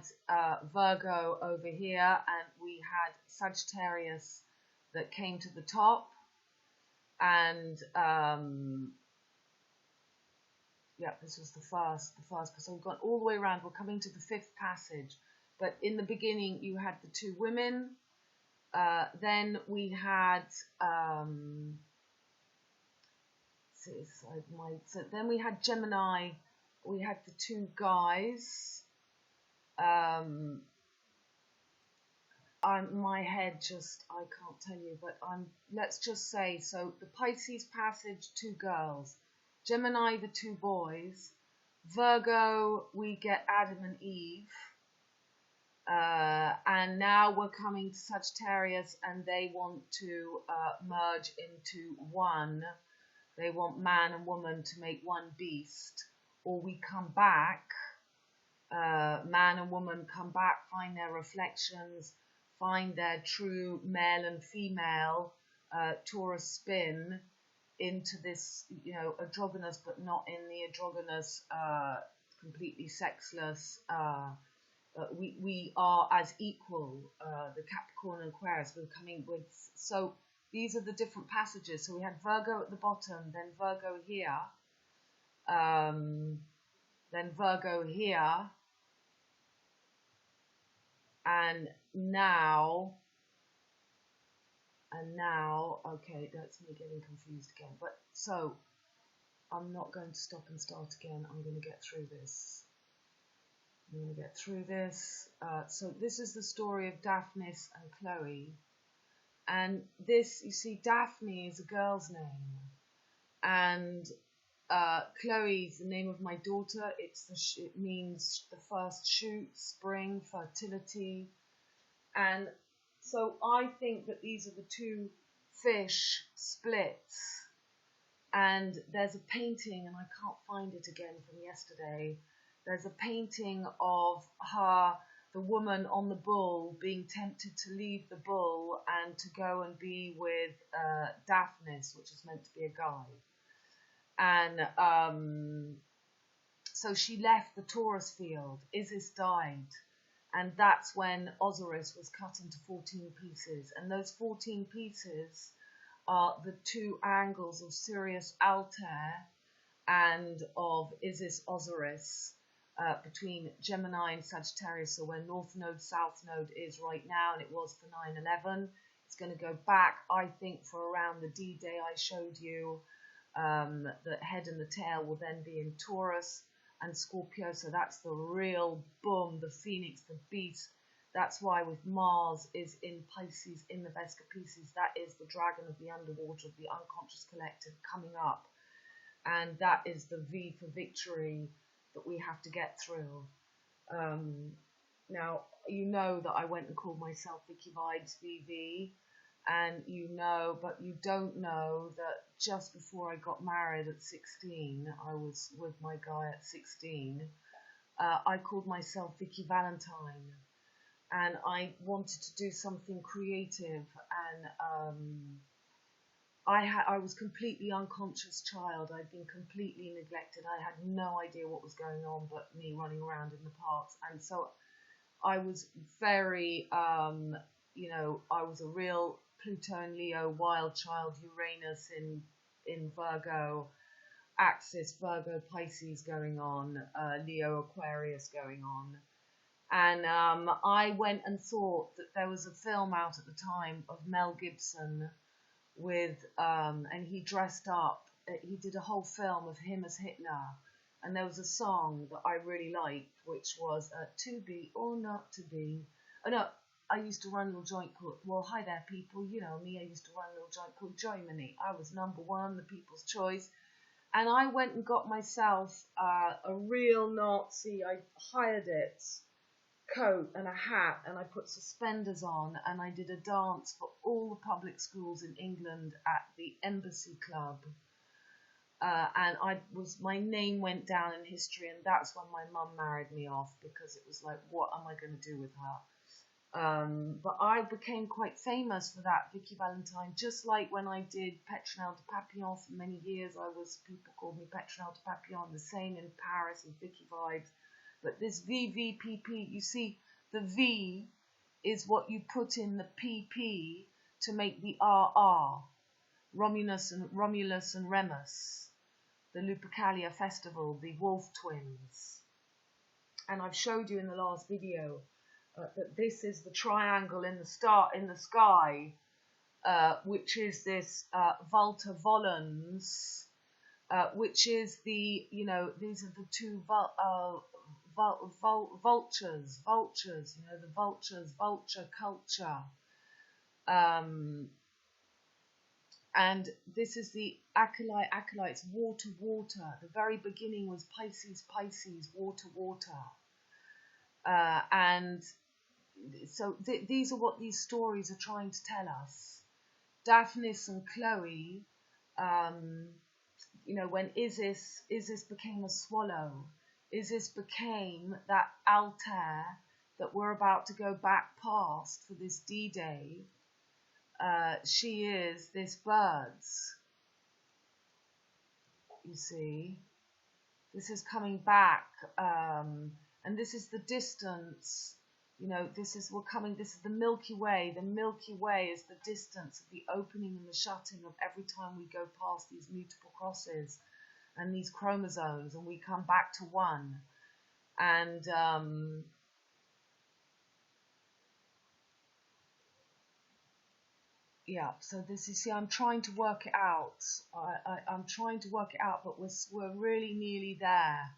Virgo over here, and we had Sagittarius that came to the top, and yeah, this was the first, so we've gone all the way around. We're coming to the fifth passage, but in the beginning you had the two women, then we had so then we had Gemini, we had the two guys. My head just, I can't tell you, but let's just say, so the Pisces passage, two girls, Gemini, the two boys, Virgo, we get Adam and Eve, and now we're coming to Sagittarius, and they want to merge into one. They want man and woman to make one beast, or we come back, man and woman come back, find their reflections, find their true male and female Taurus spin into this, you know, androgynous, but not in the androgynous, completely sexless. We are as equal, the Capricorn and Aquarius. We're coming with, so these are the different passages. So we had Virgo at the bottom, then Virgo here, then Virgo here, and now, okay, that's me getting confused again. But so, I'm not going to stop and start again. I'm going to get through this. So this is the story of Daphne and Chloe. And this, you see, Daphne is a girl's name. And Chloe is the name of my daughter. It means the first shoot, spring, fertility. And so I think that these are the two fish splits. And there's a painting, and I can't find it again from yesterday. There's a painting of her, the woman on the bull, being tempted to leave the bull and to go and be with Daphnis, which is meant to be a guy. And so she left the Taurus field. Isis died. And that's when Osiris was cut into 14 pieces. And those 14 pieces are the two angles of Sirius Altair and of Isis Osiris between Gemini and Sagittarius. So where North Node, South Node is right now, and it was for 9/11. It's going to go back, I think, for around the D-Day I showed you. The head and the tail will then be in Taurus and Scorpio, so that's the real boom, the phoenix, the beast. That's why with Mars is in Pisces, in the Vesica Pisces, that is the dragon of the underwater, of the unconscious collective coming up. And that is the V for victory that we have to get through. Now, you know that I went and called myself Vicky Vibes VV, and you know, but you don't know that just before I got married at 16, I was with my guy at 16, I called myself Vicky Valentine, and I wanted to do something creative, and I was completely unconscious child. I'd been completely neglected. I had no idea what was going on but me running around in the parks, and so I was very, you know, I was a real Pluto and Leo wild child, Uranus in Virgo, axis Virgo Pisces going on, Leo Aquarius going on. And I went and thought that there was a film out at the time of Mel Gibson with, and he dressed up, he did a whole film of him as Hitler. And there was a song that I really liked, which was To Be or Not to Be. Oh no, I used to run a little joint called, well, hi there, people. You know me, I used to run a little joint called Germany. I was #1, the people's choice. And I went and got myself a real Nazi, I hired it, coat and a hat, and I put suspenders on, and I did a dance for all the public schools in England at the Embassy Club. And my name went down in history, and that's when my mum married me off, because it was like, what am I going to do with her? But I became quite famous for that, Vicky Valentine, just like when I did Petronelle de Papillon for many years. People called me Petronelle de Papillon, the same in Paris and Vicky Vibes. But this VVPP, you see, the V is what you put in the PP to make the RR, Romulus and Remus, the Lupercalia Festival, the Wolf Twins. And I've showed you in the last video that this is the triangle in the sky, which is this Volta Volans, which is the, you know, these are the two vultures, you know, the vulture culture. And this is the acolytes, water. The very beginning was Pisces, water. And so these are what these stories are trying to tell us. Daphnis and Chloe, you know, when Isis became a swallow, Isis became that Altair that we're about to go back past for this D-Day. She is this bird's, you see. This is coming back, and this is the distance, you know, this is the Milky Way. The Milky Way is the distance of the opening and the shutting of every time we go past these mutable crosses and these chromosomes, and we come back to one. And yeah, so this, you see, I'm trying to work it out. I'm trying to work it out, but we're really nearly there.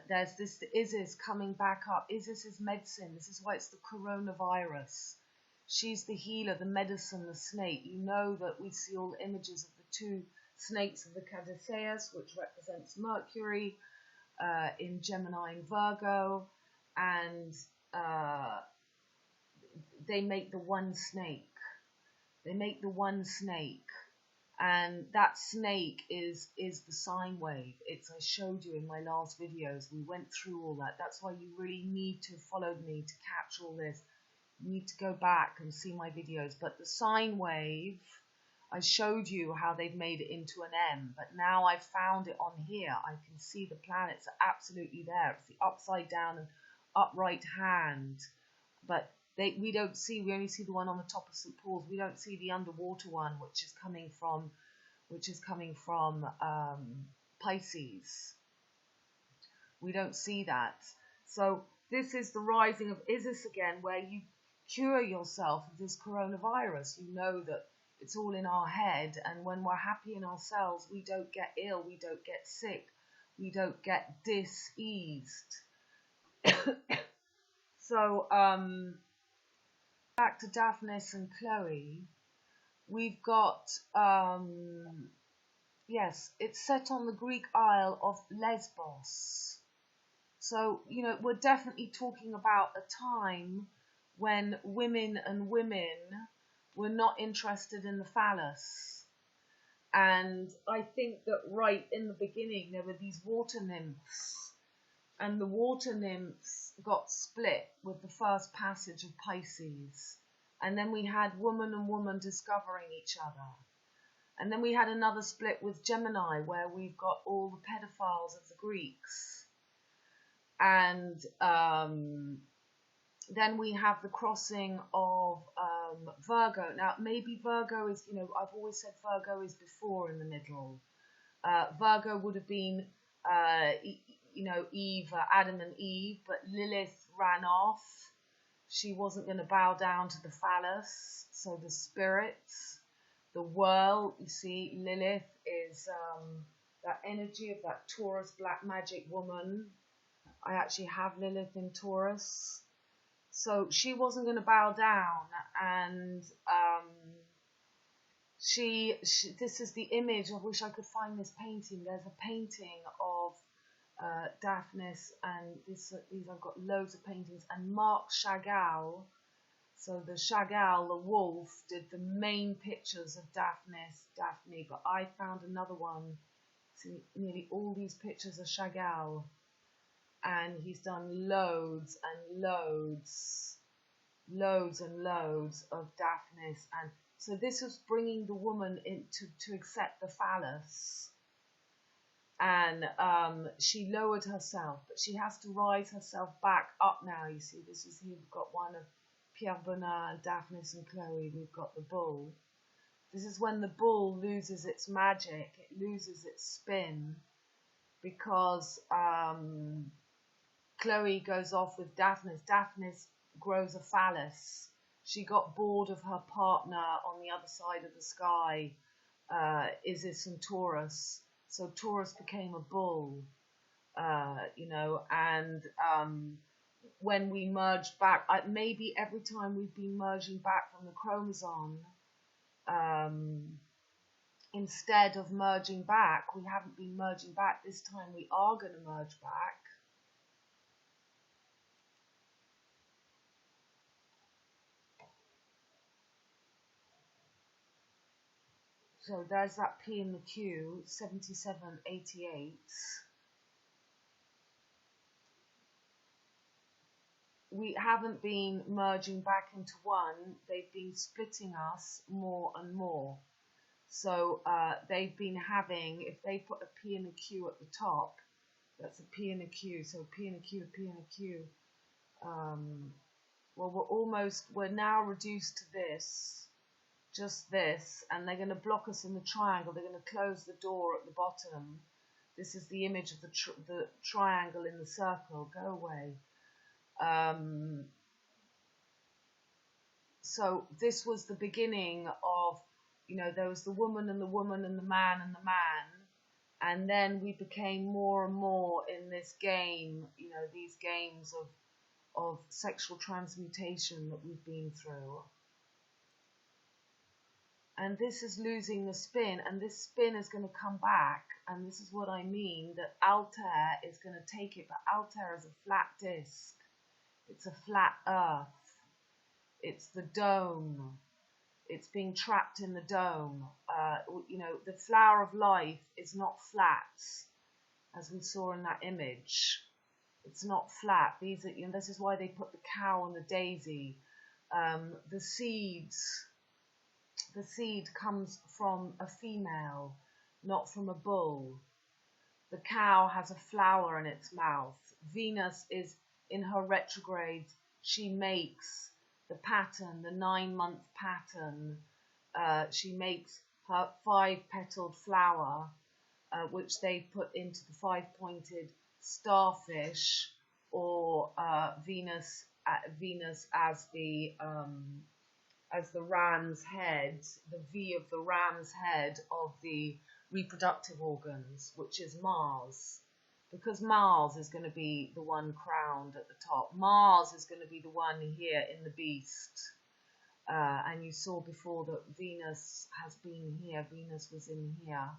There's this Isis coming back up. Isis is medicine. This is why it's the coronavirus. She's the healer, the medicine, the snake. You know that we see all the images of the two snakes of the Caduceus, which represents Mercury in Gemini and Virgo, and they make the one snake. They make the one snake, and that snake is the sine wave. I showed you in my last videos. We went through all that. That's why you really need to follow me to catch all this. You need to go back and see my videos. But the sine wave, I showed you how they've made it into an M, but now I've found it on here. I can see the planets are absolutely there. It's the upside down and upright hand, but we don't see, we only see the one on the top of St. Paul's. We don't see the underwater one, which is coming from Pisces. We don't see that. So this is the rising of Isis again, where you cure yourself of this coronavirus. You know that it's all in our head, and when we're happy in ourselves, we don't get ill, we don't get sick, we don't get diseased. So, back to Daphnis and Chloe, we've got, yes, it's set on the Greek Isle of Lesbos. So, you know, we're definitely talking about a time when women were not interested in the phallus. And I think that right in the beginning, there were these water nymphs. And the water nymphs got split with the first passage of Pisces. And then we had woman and woman discovering each other. And then we had another split with Gemini, where we've got all the pedophiles of the Greeks. And then we have the crossing of Virgo. Now, maybe Virgo is, you know, I've always said Virgo is before in the middle. Virgo would have been, you know, Adam and Eve, but Lilith ran off. She wasn't going to bow down to the phallus. So the spirits, the world, you see, Lilith is that energy of that Taurus black magic woman. I actually have Lilith in Taurus. So she wasn't going to bow down, and this is the image. I wish I could find this painting. There's a painting of Daphnis, and these I've got loads of paintings, and Marc Chagall. So the Chagall, the wolf, did the main pictures of Daphne, but I found another one. See, nearly all these pictures are Chagall, and he's done loads and loads of Daphnis, and so this was bringing the woman to accept the phallus. And she lowered herself, but she has to rise herself back up now. You see, this is here. We've got one of Pierre Bernard, Daphnis and Chloe. We've got the bull. This is when the bull loses its magic. It loses its spin because Chloe goes off with Daphnis. Daphnis grows a phallus. She got bored of her partner on the other side of the sky, Isis and Taurus. So Taurus became a bull, you know, and when we merged back, maybe every time we've been merging back from the chromosome, instead of merging back, we haven't been merging back. This time we are going to merge back. So there's that P in the Q, 7788. We haven't been merging back into one. They've been splitting us more and more. So they've been having, if they put a P and a Q at the top, that's a P and a Q. So P and a Q, P and a Q. Well, we're now reduced to this. Just this, and they're going to block us in the triangle. They're going to close the door at the bottom. This is the image of the triangle in the circle. Go away. So this was the beginning of, you know, there was the woman and the woman and the man and the man, and then we became more and more in this game, you know, these games of sexual transmutation that we've been through. And this is losing the spin, and this spin is going to come back, and this is what I mean, that Altair is going to take it, but Altair is a flat disk. It's a flat earth. It's the dome. It's being trapped in the dome. You know, the flower of life is not flat, as we saw in that image. It's not flat. These are, you know, this is why they put the cow and the daisy. The seed comes from a female, not from a bull. The cow has a flower in its mouth. Venus is in her retrograde. She makes the pattern, the 9-month pattern. She makes her 5-petaled flower, which they put into the 5-pointed starfish, or Venus as the ram's head, the V of the ram's head of the reproductive organs, which is Mars. Because Mars is going to be the one crowned at the top. Mars is going to be the one here in the beast. And you saw before that Venus has been here. Venus was in here.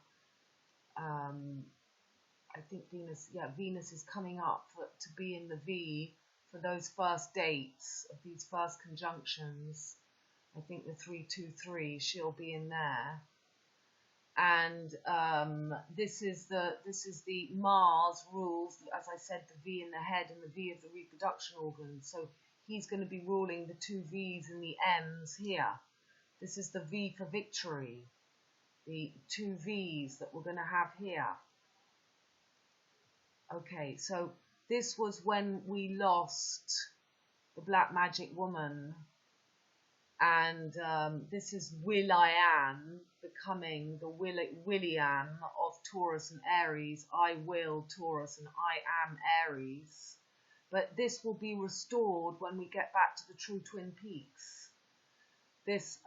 I think Venus is coming up to be in the V for those first dates of these first conjunctions. I think the 323, she'll be in there, and this is the Mars rules, as I said, the V in the head and the V of the reproduction organs. So he's going to be ruling the 2 V's and the M's here. This is the V for victory, the 2 V's that we're going to have here. Okay, so this was when we lost the black magic woman. And this is Will-I-Am becoming the William of Taurus and Aries. I will Taurus and I am Aries. But this will be restored when we get back to the true twin peaks. This,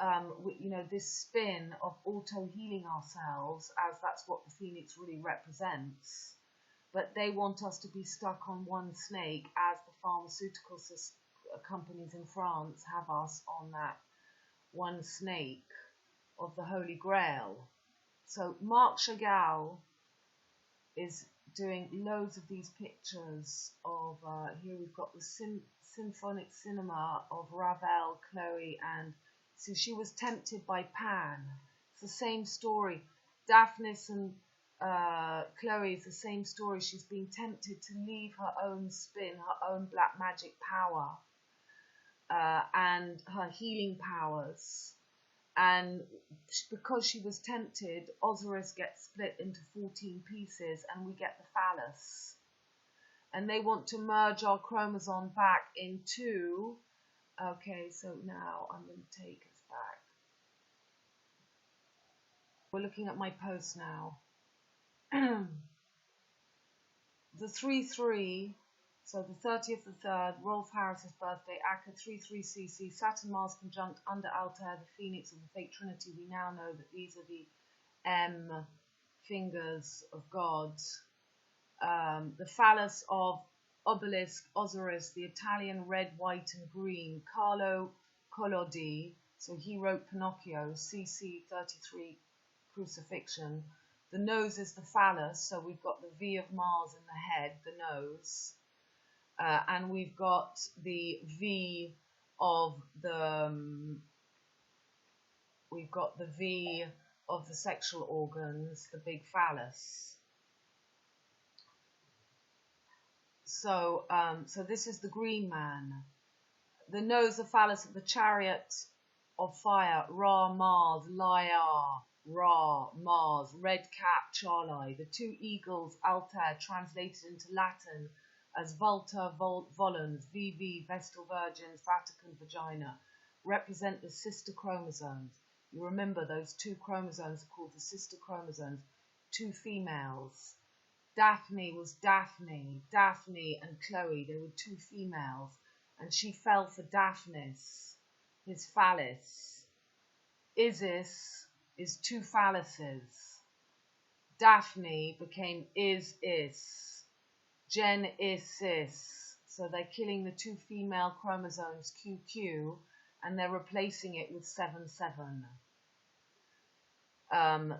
you know, this spin of auto-healing ourselves, as that's what the Phoenix really represents. But they want us to be stuck on one snake as the pharmaceutical companies in France have us on that one snake of the Holy Grail. So Marc Chagall is doing loads of these pictures of, here we've got the symphonic cinema of Ravel, Chloe, and so she was tempted by Pan. It's the same story. Daphnis and Chloe is the same story. She's being tempted to leave her own spin, her own black magic power, and her healing powers. And because she was tempted, Osiris gets split into 14 pieces, and we get the phallus. And they want to merge our chromosome back into. Okay, so now I'm going to take us back. We're looking at my post now. The 3-3, so the 30th of the 3rd, Rolf Harris's birthday, ANKH 33cc, Saturn Mars conjunct under Altair, the Phoenix of the Fake Trinity. We now know that these are the M fingers of God. The phallus of Obelisk, Osiris, the Italian red, white, and green, Carlo Collodi, so he wrote Pinocchio, CC 33 crucifixion. The nose is the phallus, so we've got the V of Mars in the head, the nose, and we've got the V of the sexual organs, the big phallus. So, so this is the green man. The nose, the phallus of the chariot of fire, Ra, Mars, Lyar, Ra, Mars, red cap, Charlie. The two eagles, Altair, translated into Latin as Vulta, Volans, VV, Vestal Virgins, Vatican Vagina, represent the sister chromosomes. You remember those two chromosomes are called the sister chromosomes, two females. Daphne was Daphne and Chloe, they were two females, and she fell for Daphnis, his phallus. Isis is two phalluses. Daphne became ISIS. Gen is sis. So they're killing the two female chromosomes QQ, and they're replacing it with 77.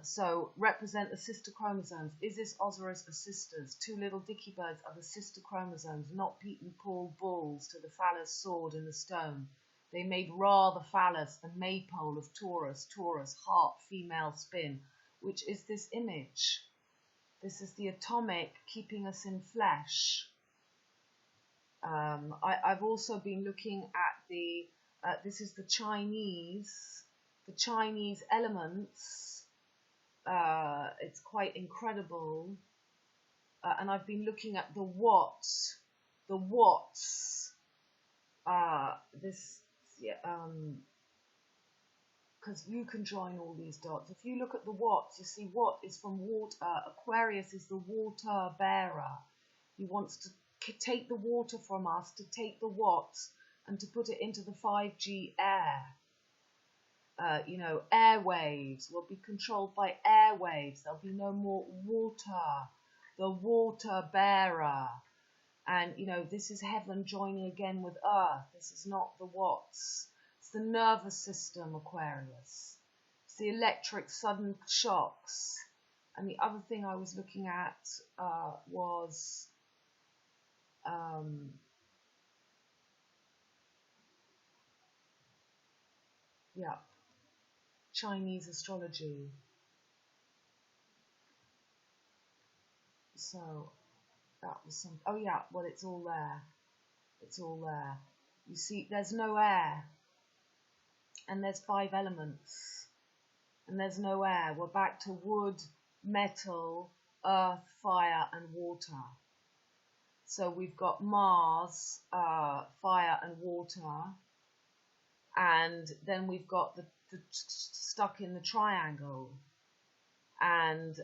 So represent the sister chromosomes. Isis, Osiris are sisters. Two little dicky birds are the sister chromosomes, not Pete and Paul Bulls to the phallus sword in the stone. They made Ra the phallus, the maypole of Taurus, heart, female spin, which is this image. This is the atomic keeping us in flesh. I've also been looking at the, this is the Chinese elements. It's quite incredible. And I've been looking at the watts. This, because you can join all these dots. If you look at the watts, you see Watt is from water. Aquarius is the water bearer. He wants to take the water from us, to take the watts, and to put it into the 5G air. You know, airwaves will be controlled by airwaves. There'll be no more water. The water bearer. And, you know, this is heaven joining again with earth. This is not the watts. It's the nervous system, Aquarius. It's the electric sudden shocks. And the other thing I was looking at was Chinese astrology. So that was some. Oh yeah, well it's all there. It's all there. You see, there's no air, and there's 5 elements, and there's no air. We're back to wood, metal, earth, fire, and water. So we've got Mars, fire, and water, and then we've got the stuck in the triangle. And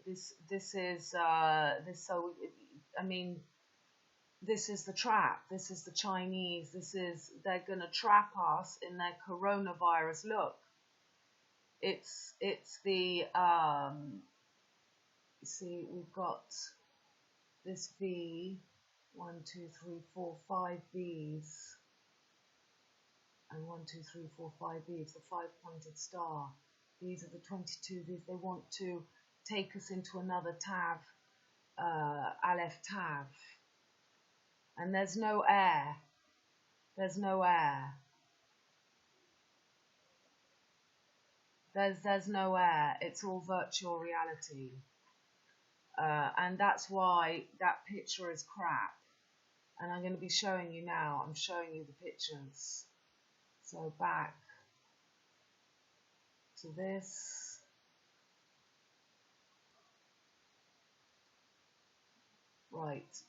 this is so I mean, this is the trap. This is the Chinese. They're gonna trap us in their coronavirus look. It's the you see, we've got this V, 1, 2, 3, 4, 5 V's. And 1, 2, 3, 4, 5 V's, the 5-pointed star. These are the 22 V's. They want to take us into another tav, Aleph tav. And there's no air. There's no air. There's no air. It's all virtual reality. And that's why that picture is crap. And I'm going to be showing you now. I'm showing you the pictures. So back to this. Right.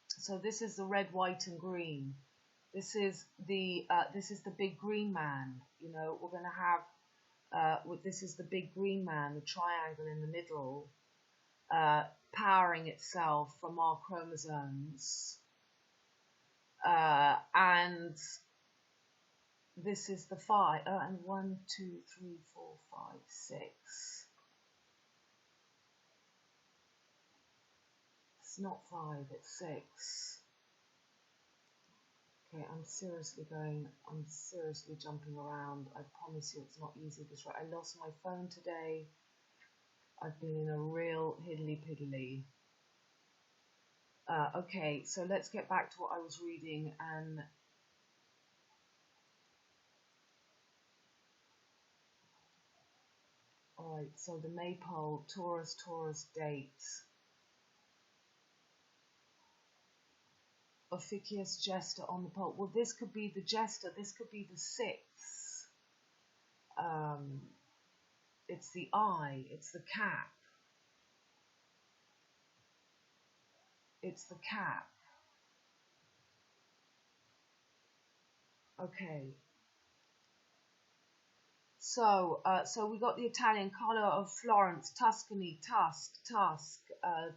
So this is the red, white, and green. This is the big green man. You know, we're going to have. This is the big green man, the triangle in the middle, powering itself from our chromosomes, and this is the 5. And 1, 2, 3, 4, 5, 6. It's not 5, it's 6. Okay, I'm seriously jumping around. I promise you it's not easy this right. I lost my phone today. I've been in a real hiddly-piddly. Okay, so let's get back to what I was reading. And alright, so the maypole, Taurus dates. Officious jester on the pole. Well, this could be the jester. This could be the 6. It's the eye. It's the cap. It's the cap. Okay. So we got the Italian Carlo of Florence, Tuscany, Tusk,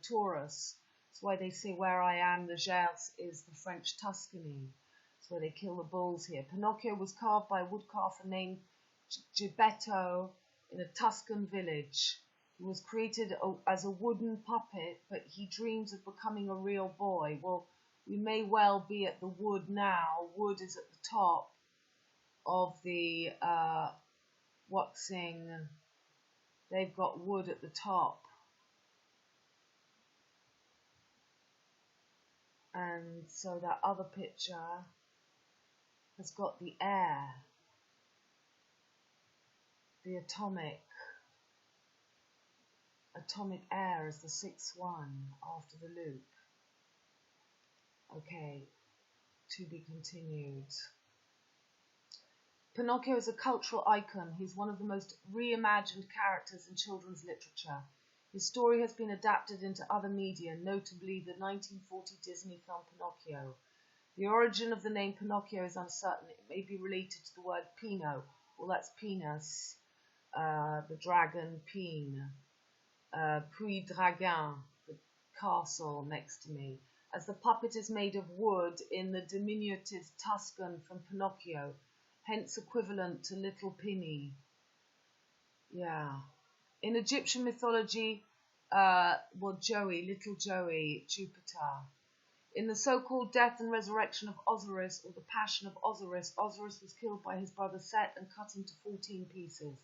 Taurus. That's why they say where I am, the Gers is the French Tuscany. That's where they kill the bulls here. Pinocchio was carved by a woodcarver named Gibbetto in a Tuscan village. He was created as a wooden puppet, but he dreams of becoming a real boy. Well, we may well be at the wood now. Wood is at the top of the waxing. They've got wood at the top. And so that other picture has got the air, the atomic air is the 6th one after the loop. Okay, to be continued. Pinocchio is a cultural icon. He's one of the most reimagined characters in children's literature. His story has been adapted into other media, notably the 1940 Disney film Pinocchio. The origin of the name Pinocchio is uncertain. It may be related to the word Pino. Well, that's penis, the dragon Pine. Puy Dragon, the castle next to me. As the puppet is made of wood in the diminutive Tuscan from Pinocchio, hence equivalent to Little Pinny. Yeah. In Egyptian mythology, little Joey, Jupiter. In the so-called death and resurrection of Osiris, or the passion of Osiris, Osiris was killed by his brother Set and cut into 14 pieces.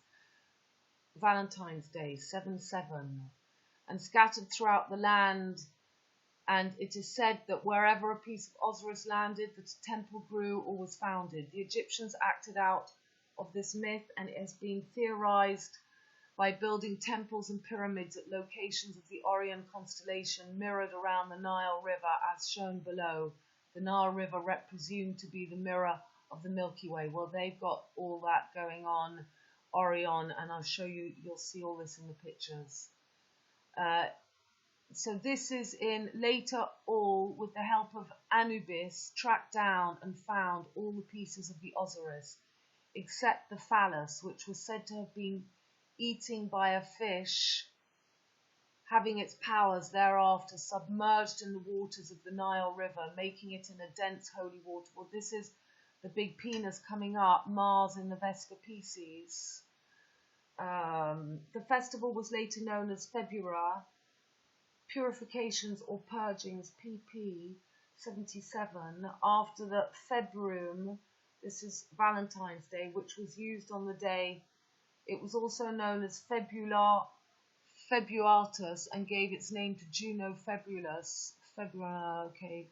Valentine's Day, 7/7, and scattered throughout the land. And it is said that wherever a piece of Osiris landed, that a temple grew or was founded. The Egyptians acted out of this myth, and it has been theorized by building temples and pyramids at locations of the Orion constellation mirrored around the Nile River, as shown below. The Nile River presumed to be the mirror of the Milky Way. Well, they've got all that going on, Orion, and I'll show you, you'll see all this in the pictures. So this is in later all, with the help of Anubis, tracked down and found all the pieces of the Osiris, except the phallus, which was said to have been eaten by a fish, having its powers thereafter submerged in the waters of the Nile River, making it in a dense holy water. Well, this is the big penis coming up, Mars in the Vesica piSces. The festival was later known as February, purifications or purgings, PP 77, after the Februum. This is Valentine's Day, which was used on the day. It was also known as Febuatus and gave its name to Juno Febulus. Okay,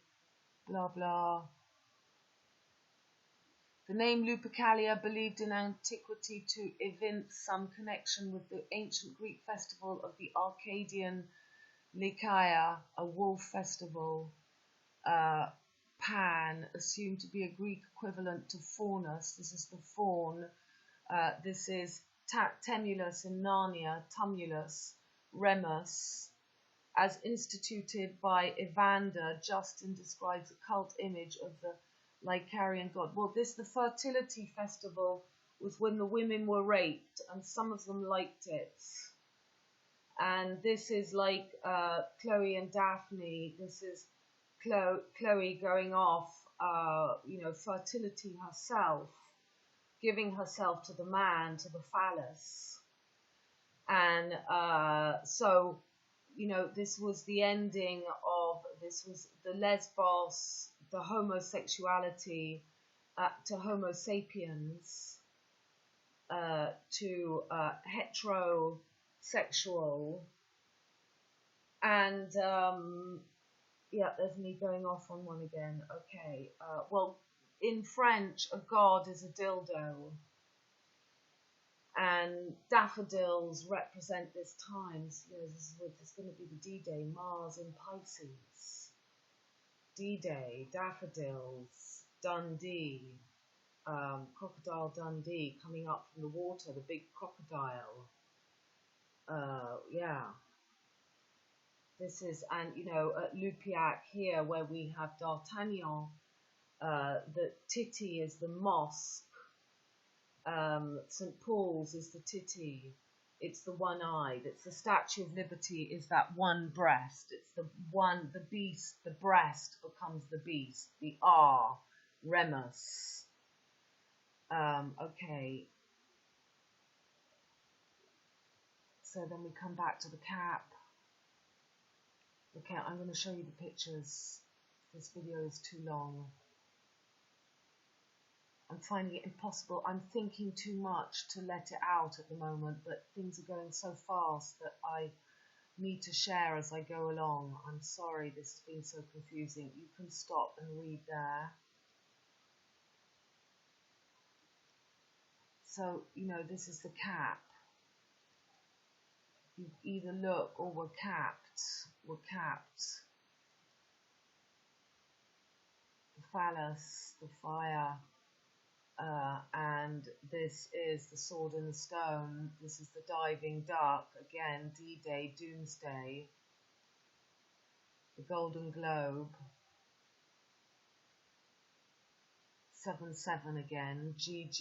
blah blah. The name Lupercalia, believed in antiquity to evince some connection with the ancient Greek festival of the Arcadian Lycaea, a wolf festival. Pan, assumed to be a Greek equivalent to Faunus. This is the faun. This is Temulus in Narnia, Tumulus, Remus. As instituted by Evander, Justin describes a cult image of the Lycarian god. Well, the fertility festival was when the women were raped, and some of them liked it. And this is like Chloe and Daphne. This is Chloe going off, fertility herself, giving herself to the man, to the phallus. And so, this was the ending of, this was the lesbos, the homosexuality to Homo sapiens, to heterosexual, and yeah, there's me going off on one again. Okay, well, in French, a god is a dildo, and daffodils represent this time. This is going to be the D-Day, Mars in Pisces. D-Day, daffodils, Dundee, crocodile Dundee coming up from the water, the big crocodile. Yeah. This is, and at Lupiac here, where we have D'Artagnan, the Titi is the mosque, St. Paul's is the Titi, it's the one eye, it's the Statue of Liberty, is that one breast, it's the beast, the breast becomes the beast, the R, Remus. Okay. So then we come back to the cap. Okay, I'm going to show you the pictures. This video is too long. I'm finding it impossible. I'm thinking too much to let it out at the moment, but things are going so fast that I need to share as I go along. I'm sorry this has been so confusing. You can stop and read there. So, this is the cap. You either look or we're capped. We're capped. The phallus, the fire, and this is the sword and the stone. This is the diving duck, again, D-Day, Doomsday. The golden globe. 7-7 again, GG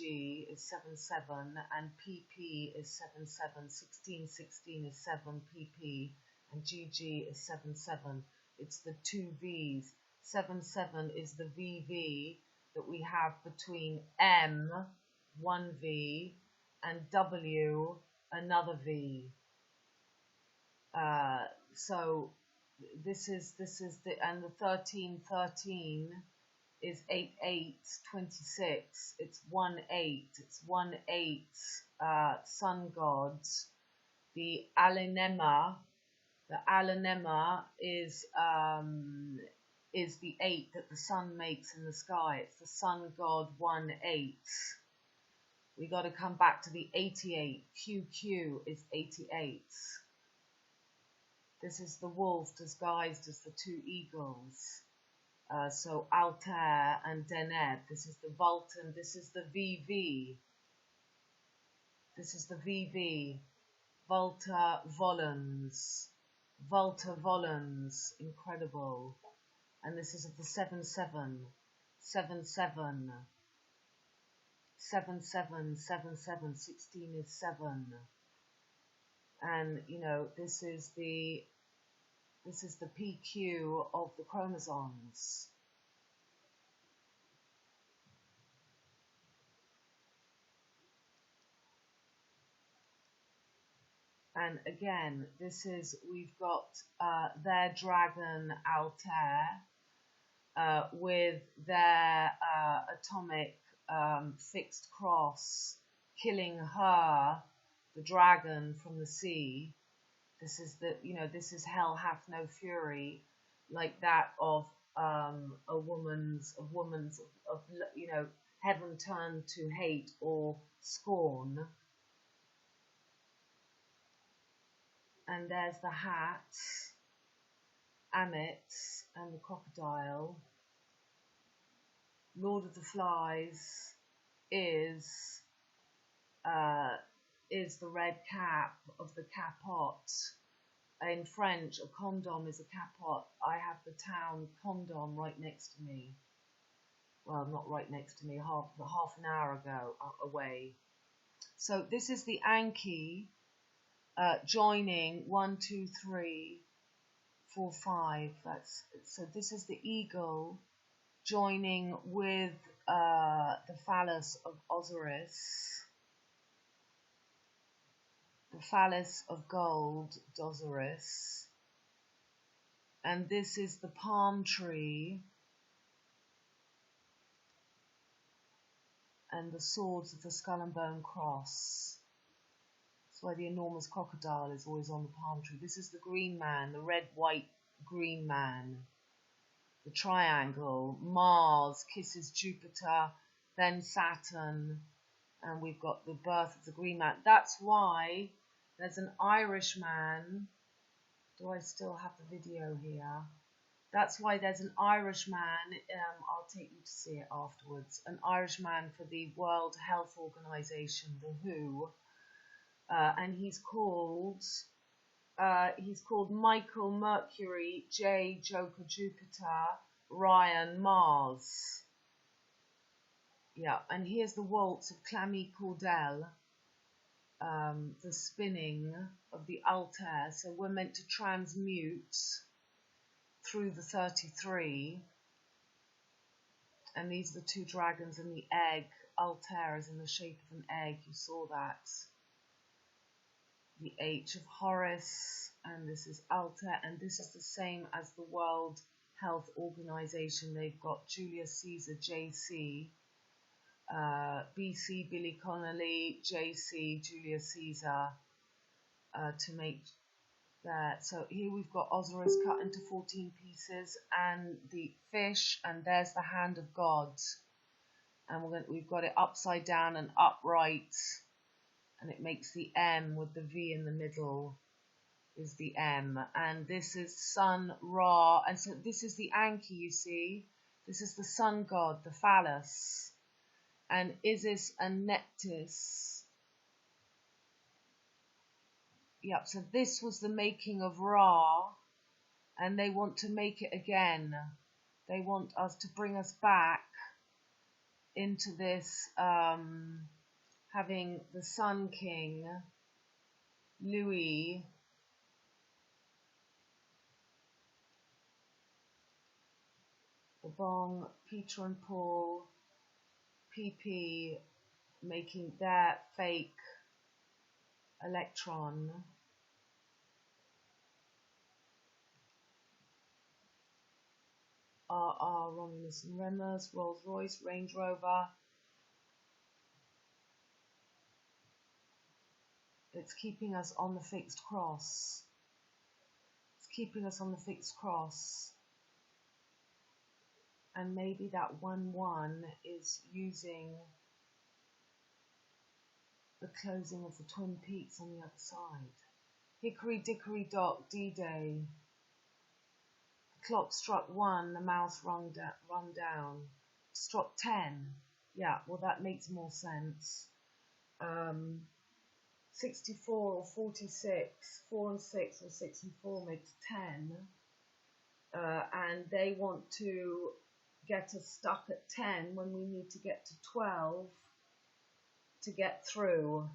is 7-7, and PP is 7-7, 16-16 is 7 PP, and GG is 7-7. It's the two V's. 7-7 is the VV that we have between M, one V, and W, another V. So this is the, and the 13-13 is 8-8-26. It's 1-8. It's 1-8 sun gods. The Alanema is the 8 that the sun makes in the sky. It's the sun god 1-8. We got to come back to the 88. QQ is 88. This is the wolf disguised as the two eagles. So Altair and DENEB. This is the Vulcan. This is the VV. This is the VV. Volta Volans. Volta Volans. Incredible. And this is of the 7-7. 7-7. 7-7. 7-7. 16 is 7. And this is the PQ of the chromosomes. And again, we've got their dragon Altair with their atomic fixed cross killing her, the dragon from the sea. This is this is hell hath no fury, like that of heaven turned to hate or scorn. And there's the hat, Amit, and the crocodile. Lord of the Flies is the red cap of the capote. In French, a condom is a capote. I have the town Condom right next to me. Well, not right next to me, half an hour away. So this is the ANKH joining 1, 2, 3, 4, 5. So this is the eagle joining with the Phallus of Osiris, the Phallus of gold, Osiris, and this is the palm tree and the swords of the skull and bone cross. That's why the enormous crocodile is always on the palm tree. This is the green man, the red, white, green man. The triangle, Mars kisses Jupiter, then Saturn, and we've got the birth of the green man. That's why there's an Irishman. Do I still have the video here? That's why there's an Irishman. I'll take you to see it afterwards. An Irishman for the World Health Organization, the WHO, and he's called Michael Mercury, J Joker Jupiter, Ryan Mars. Yeah, and here's the waltz of Clammy Cordell, the spinning of the Altair. So we're meant to transmute through the 33. And these are the two dragons and the egg. Altair is in the shape of an egg. You saw that. The H of HORUS, and this is Altair, and this is the same as the World Health Organization. They've got Julius Caesar, JC, BC, Billy Connolly, JC, Julius Caesar, to make that. So here we've got Osiris cut into 14 pieces, and the fish, and there's the hand of God, and we've got it upside down and upright. And it makes the M with the V in the middle is the M. And this is Sun Ra. And so this is the ANKH, you see. This is the sun god, the Phallus. And Isis and Nephthys. Yep, so this was the making of Ra. And they want to make it again. They want us to bring us back into this... having the Sun King, Louis, the Bong, Peter and Paul, PP, making their fake electron. RR, Romulus and Remus, Rolls Royce, Range Rover. It's keeping us on the fixed cross. It's keeping us on the fixed cross. And maybe that 1-1 is using the closing of the Twin Peaks on the other side. Hickory dickory dock, D-Day. The clock struck 1, the mouse run down. Struck 10. Yeah, well that makes more sense. 64 or 46, 4 and 6 or 6 and 4 makes 10. And they want to get us stuck at 10 when we need to get to 12 to get through.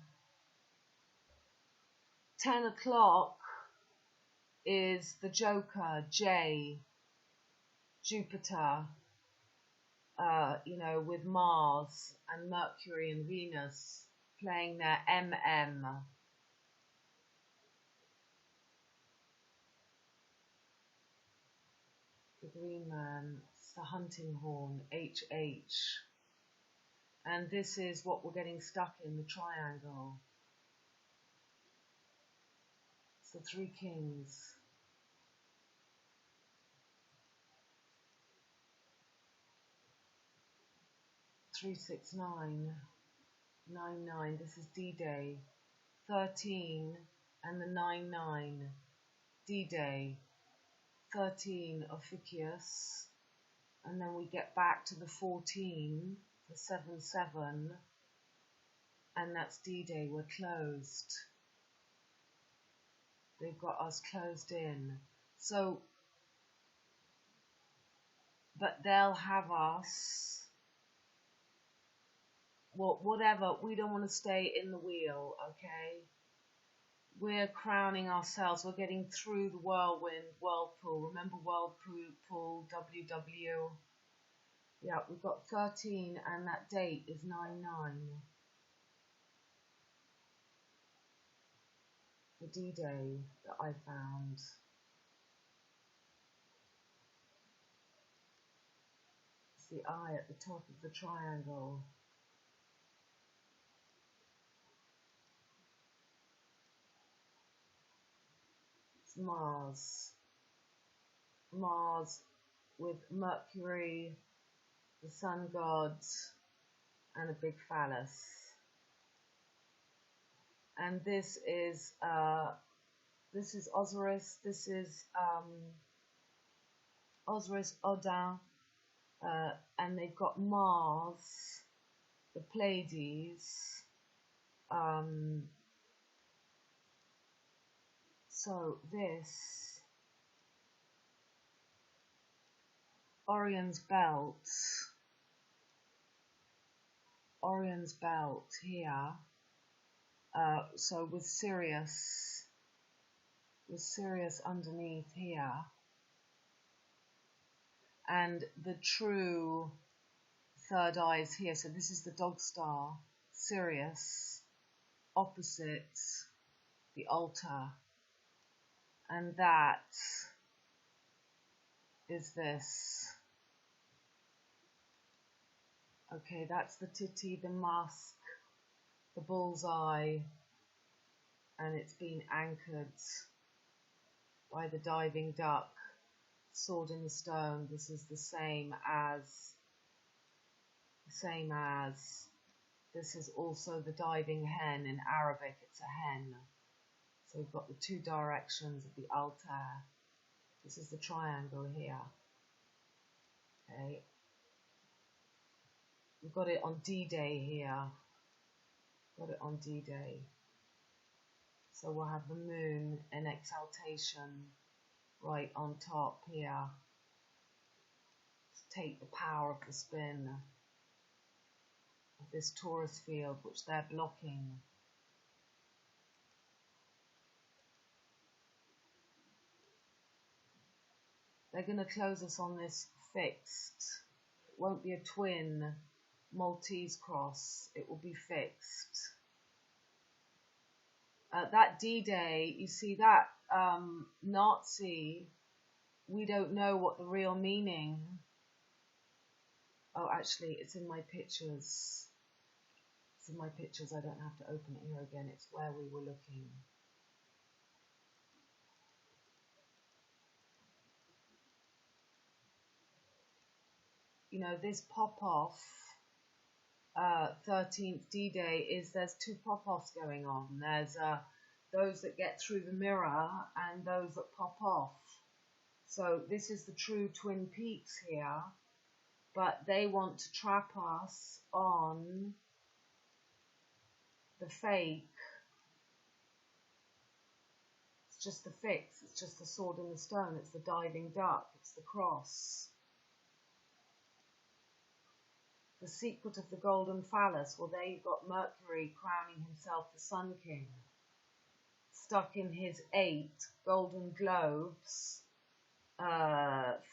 10 o'clock is the Joker, J, Jupiter, with Mars and Mercury and Venus playing their MM. green man, it's the hunting horn, HH. And this is what we're getting stuck in, the triangle. It's the three kings. Three, 6, 9, 9, 9. This is D-Day. 13 and the 9, 9. D-Day. 13 Ophiuchus. And then we get back to the 14, the 7, 7. And that's D-Day. We're closed. They've got us closed in. So, but they'll have us. Well, whatever, we don't want to stay in the wheel, okay? We're crowning ourselves, we're getting through the whirlwind, whirlpool. Remember whirlpool, WW? Yeah, we've got 13 and that date is 9, 9. The D-Day that I found. It's the eye at the top of the triangle. Mars with Mercury, the sun god, and a big phallus. And this is Osiris. This is Osiris Odin, and they've got Mars, the Pleiades. So this Orion's belt here. So with Sirius underneath here, and the true third eye is here. So this is the dog star, Sirius, opposite the Altair. And that is this. Okay, that's the titty, the musk, the bullseye, and it's been anchored by the diving duck, sword in the stone. This is the same as, this is also the diving hen. In Arabic, it's a hen. So we've got the two directions of the Altair. This is the triangle here. Okay. We've got it on D-Day here. Got it on D-Day. So we'll have the moon in exaltation right on top here. To take the power of the spin of this Taurus field, which they're blocking. They're going to close us on this fixed. It won't be a twin Maltese cross. It will be fixed. That D-Day, you see that Nazi, we don't know what the real meaning. Oh, actually, it's in my pictures. It's in my pictures. I don't have to open it here again. It's where we were looking. You know, this pop-off, 13th D-Day, is there's two pop-offs going on. There's those that get through the mirror and those that pop off. So this is the true Twin Peaks here, but they want to trap us on the fake. It's just the fix. It's just the sword in the stone. It's the diving duck. It's the cross. The secret of the golden phallus. Well, there you've got Mercury crowning himself the Sun King, stuck in his 8 golden globes,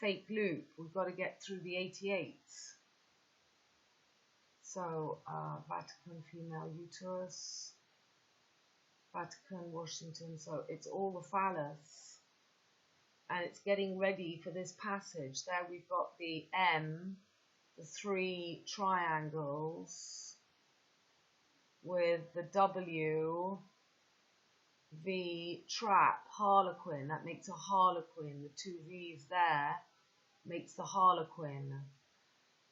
fake loop. We've got to get through the 88. So, Vatican female uterus, Vatican, Washington. So it's all the phallus. and it's getting ready for this passage. There we've got the M, the 3 triangles, with the W, V, trap, Harlequin. That makes a Harlequin. The 2 V's there makes the Harlequin.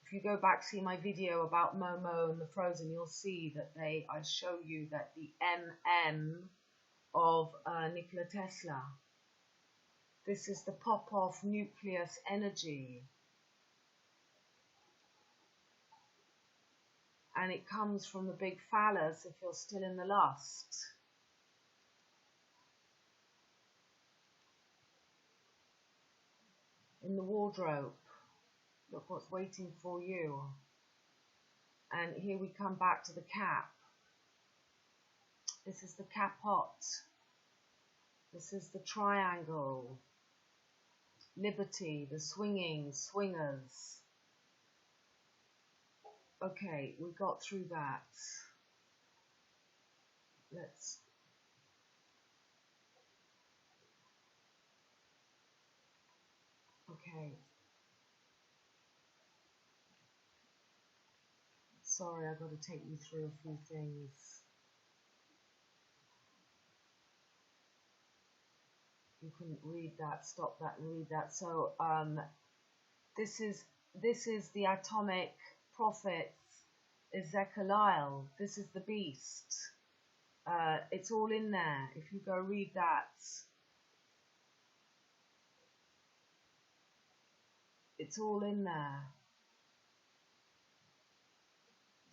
If you go back to see my video about Momo and the Frozen, you'll see that I show you that the MM of Nikola Tesla. This is the PopOV nucleus energy. And it comes from the big phallus if you're still in the lust. In the wardrobe. Look what's waiting for you. And here we come back to the cap. This is the capot. This is the triangle. Liberty, the swinging, swingers. Okay, we got through that. Let's... Okay. Sorry, I've got to take you through a few things. You can read that, stop that and read that. So this is the atomic prophets, Ezekiel. This is the beast. It's all in there. If you go read that, it's all in there.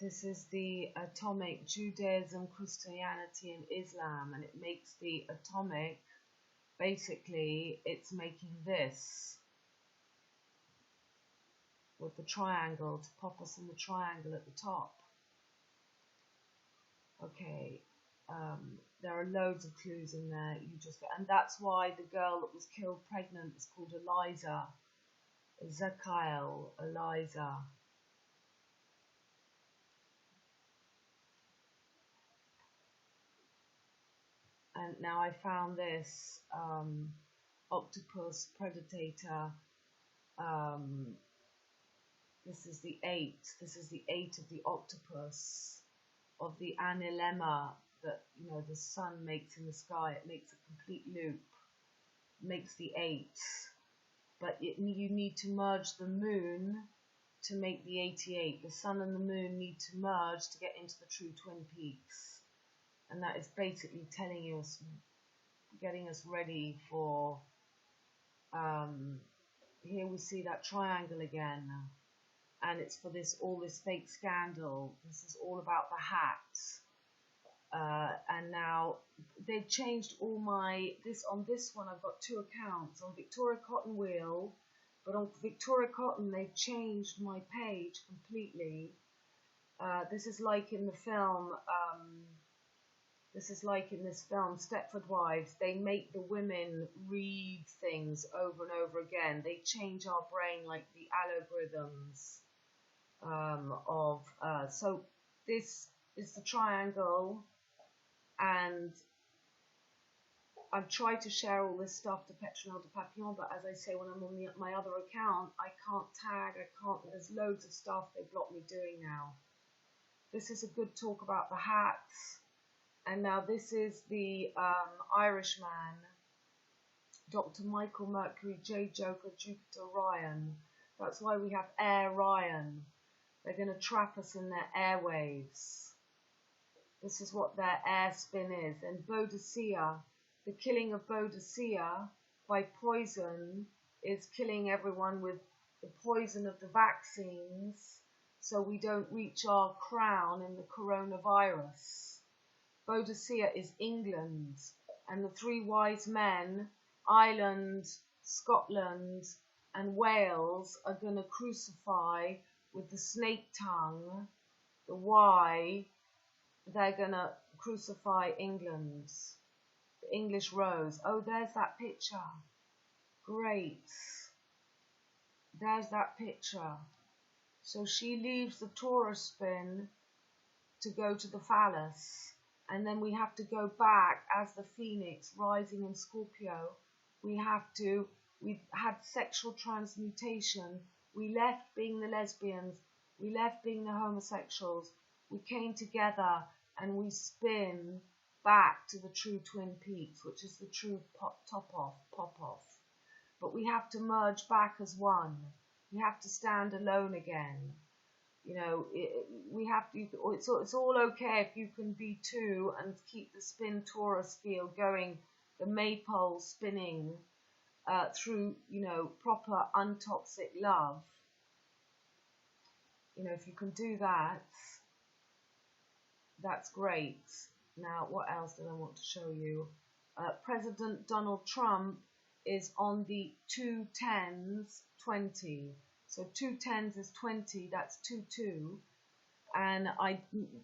This is the atomic Judaism, Christianity and Islam, and it makes the atomic, basically it's making this with the triangle to pop us in the triangle at the top. Okay, there are loads of clues in there. And that's why the girl that was killed pregnant is called Eliza, Ezekiel, Eliza. And now I found this octopus predator. This is the 8. This is the 8 of the octopus, of the anelemma that the sun makes in the sky. It makes a complete loop. It makes the 8. But you need to merge the moon to make the 88. The sun and the moon need to merge to get into the true twin peaks. And that is basically telling us, getting us ready for, here we see that triangle again. And it's for all this fake scandal. This is all about the hat. And now they've changed all on this one I've got 2 accounts. On Victoria Cotton Wheel, but on Victoria Cotton they've changed my page completely. This is like in the film, Stepford Wives. They make the women read things over and over again. They change our brain like the algorithms so this is the triangle, and I've tried to share all this stuff to Petronelle de Papillon, but as I say, when I'm on my other account, I can't tag, there's loads of stuff they block me doing now. This is a good talk about the hats. And now this is the Irishman, Dr. Michael Mercury, J. Joker, Jupiter, Ryan. That's why we have Air Ryan. They're going to trap us in their airwaves. This is what their air spin is. And Boadicea, the killing of Boadicea by poison is killing everyone with the poison of the vaccines, so we don't reach our crown in the coronavirus. Boadicea is England, and the 3 wise men, Ireland, Scotland, and Wales, are going to crucify with the snake tongue, the Y. They're going to crucify England, the English rose. Oh, there's that picture. Great. There's that picture. So she leaves the Taurus spin to go to the Phallus. And then we have to go back as the phoenix rising in Scorpio. We have to we had sexual transmutation, we left being the lesbians, we left being the homosexuals, we came together and we spin back to the true Twin Peaks, which is the true PopOV. But we have to merge back as one. We have to stand alone again. You know, we have to. It's all okay if you can be two and keep the spin torus field going, the maypole spinning through, you know, proper untoxic love. You know, if you can do that, that's great. Now, what else did I want to show you? President Donald Trump is on the 2 10s 20. So 2 10s is 20, that's 2 2. And I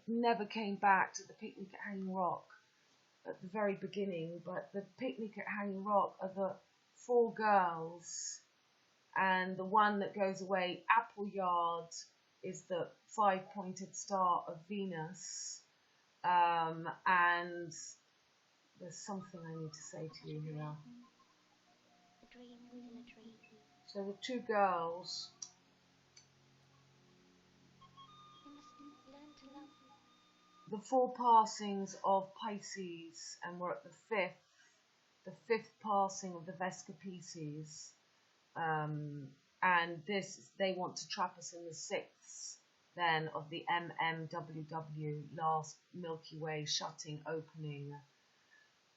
never came back to the picnic at Hanging Rock at the very beginning, but the picnic at Hanging Rock are the 4 girls, and the one that goes away, Appleyard, is the 5-pointed star of Venus. And there's something I need to say to you here. So the 2 girls, the 4 passings of Pisces, and we're at the 5th passing of the Vesica PiSces. And this, they want to trap us in the 6th then of the WW, last Milky Way shutting, opening.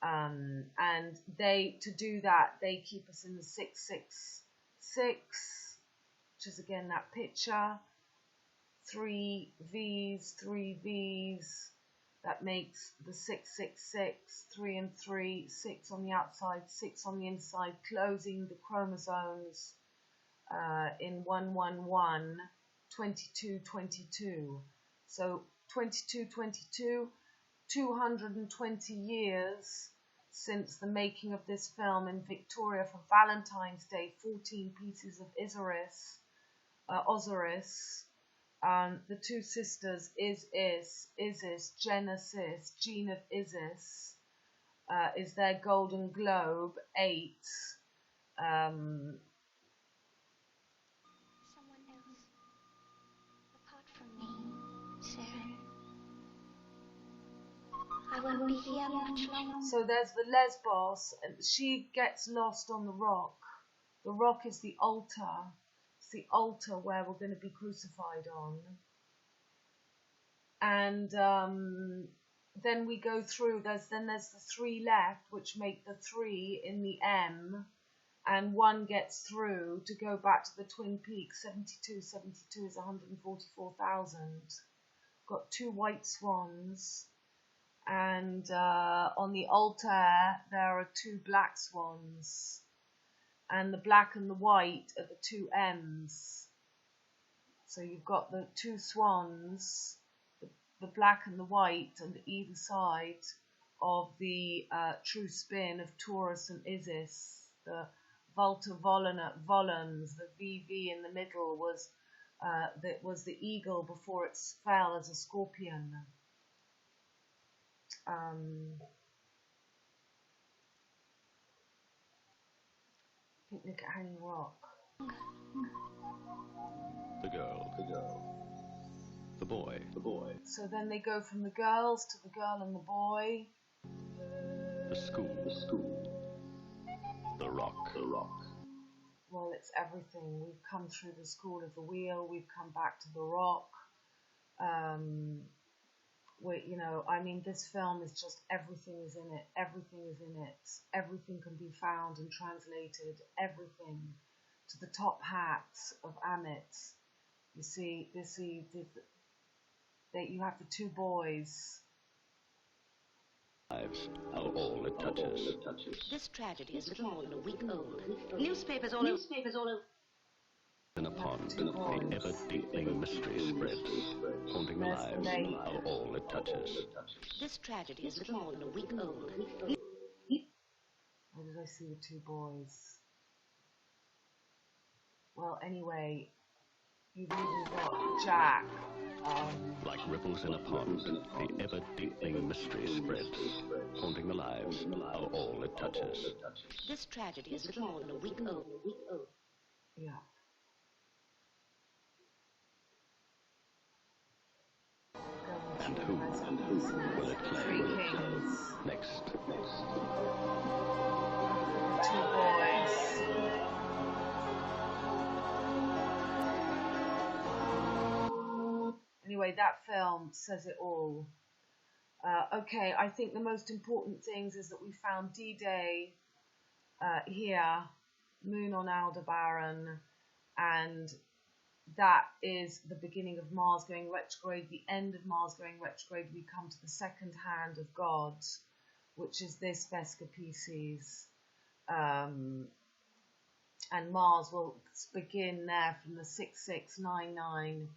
And they, to do that, they keep us in the 666, which is again that picture. 3 V's, that makes the 666, 3 and 3, 6 on the outside, 6 on the inside, closing the chromosomes in 111, 22, 22. So 22, 22, 220 years since the making of this film in Victoria for Valentine's Day, 14 pieces of Osiris. The 2 sisters, ISIS, Genesis, Gene of ISIS, is their golden globe, 8. Someone else, apart from me, Sarah. I won't be here much longer. So there's the Lesbos, and she gets lost on the rock. The rock is the altar. It's the altar where we're going to be crucified on. And then we go through, there's the 3 left, which make the 3 in the M, and 1 gets through to go back to the Twin Peaks. 72 is 144,000. Got 2 white swans, and on the Altair there are 2 black swans, and the black and the white are the 2 M's. So you've got the 2 swans, the black and the white on either side of the true spin of Taurus and Isis. The Volta Volans, the VV in the middle was the eagle before it fell as a scorpion. Picnic at Hanging Rock. The girl. The boy. So then they go from the girls to the girl and the boy. The school. The rock. Well, it's everything. We've come through the school of the wheel. We've come back to the rock. You know, I mean, this film is just, everything is in it. Everything is in it. Everything can be found and translated. Everything, to the top hats of Amit. You see, that you have the 2 boys. Lives are all it touches. This tragedy is little more than a week old. Newspapers all over. In a pond, the ever-deepening mystery spreads. Haunting lives are all it touches. This tragedy is little more than a week old. Where did I see the 2 boys? Well, anyway, You've even got Jack. Like ripples in a pond, the ever-deepening mystery spreads, haunting the lives of all it touches. This tragedy is little more than a week old. Yeah. And who will it claim? Three kings. Next. Two boys. Anyway, that film says it all. Okay, I think the most important things is that we found D-Day here, Moon on Aldebaran, and that is the beginning of Mars going retrograde, the end of Mars going retrograde. We come to the second hand of God, which is this Vesica piSces. And Mars will begin there from the 6699.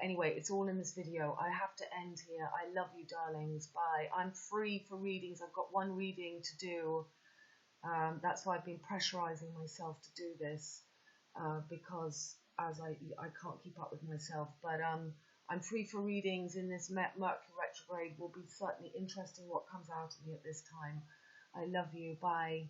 Anyway, it's all in this video. I have to end here. I love you, darlings. Bye. I'm free for readings. I've got one reading to do. That's why I've been pressurizing myself to do this, because as I can't keep up with myself. But I'm free for readings in this Mercury retrograde. Will be certainly interesting what comes out of me at this time. I love you. Bye.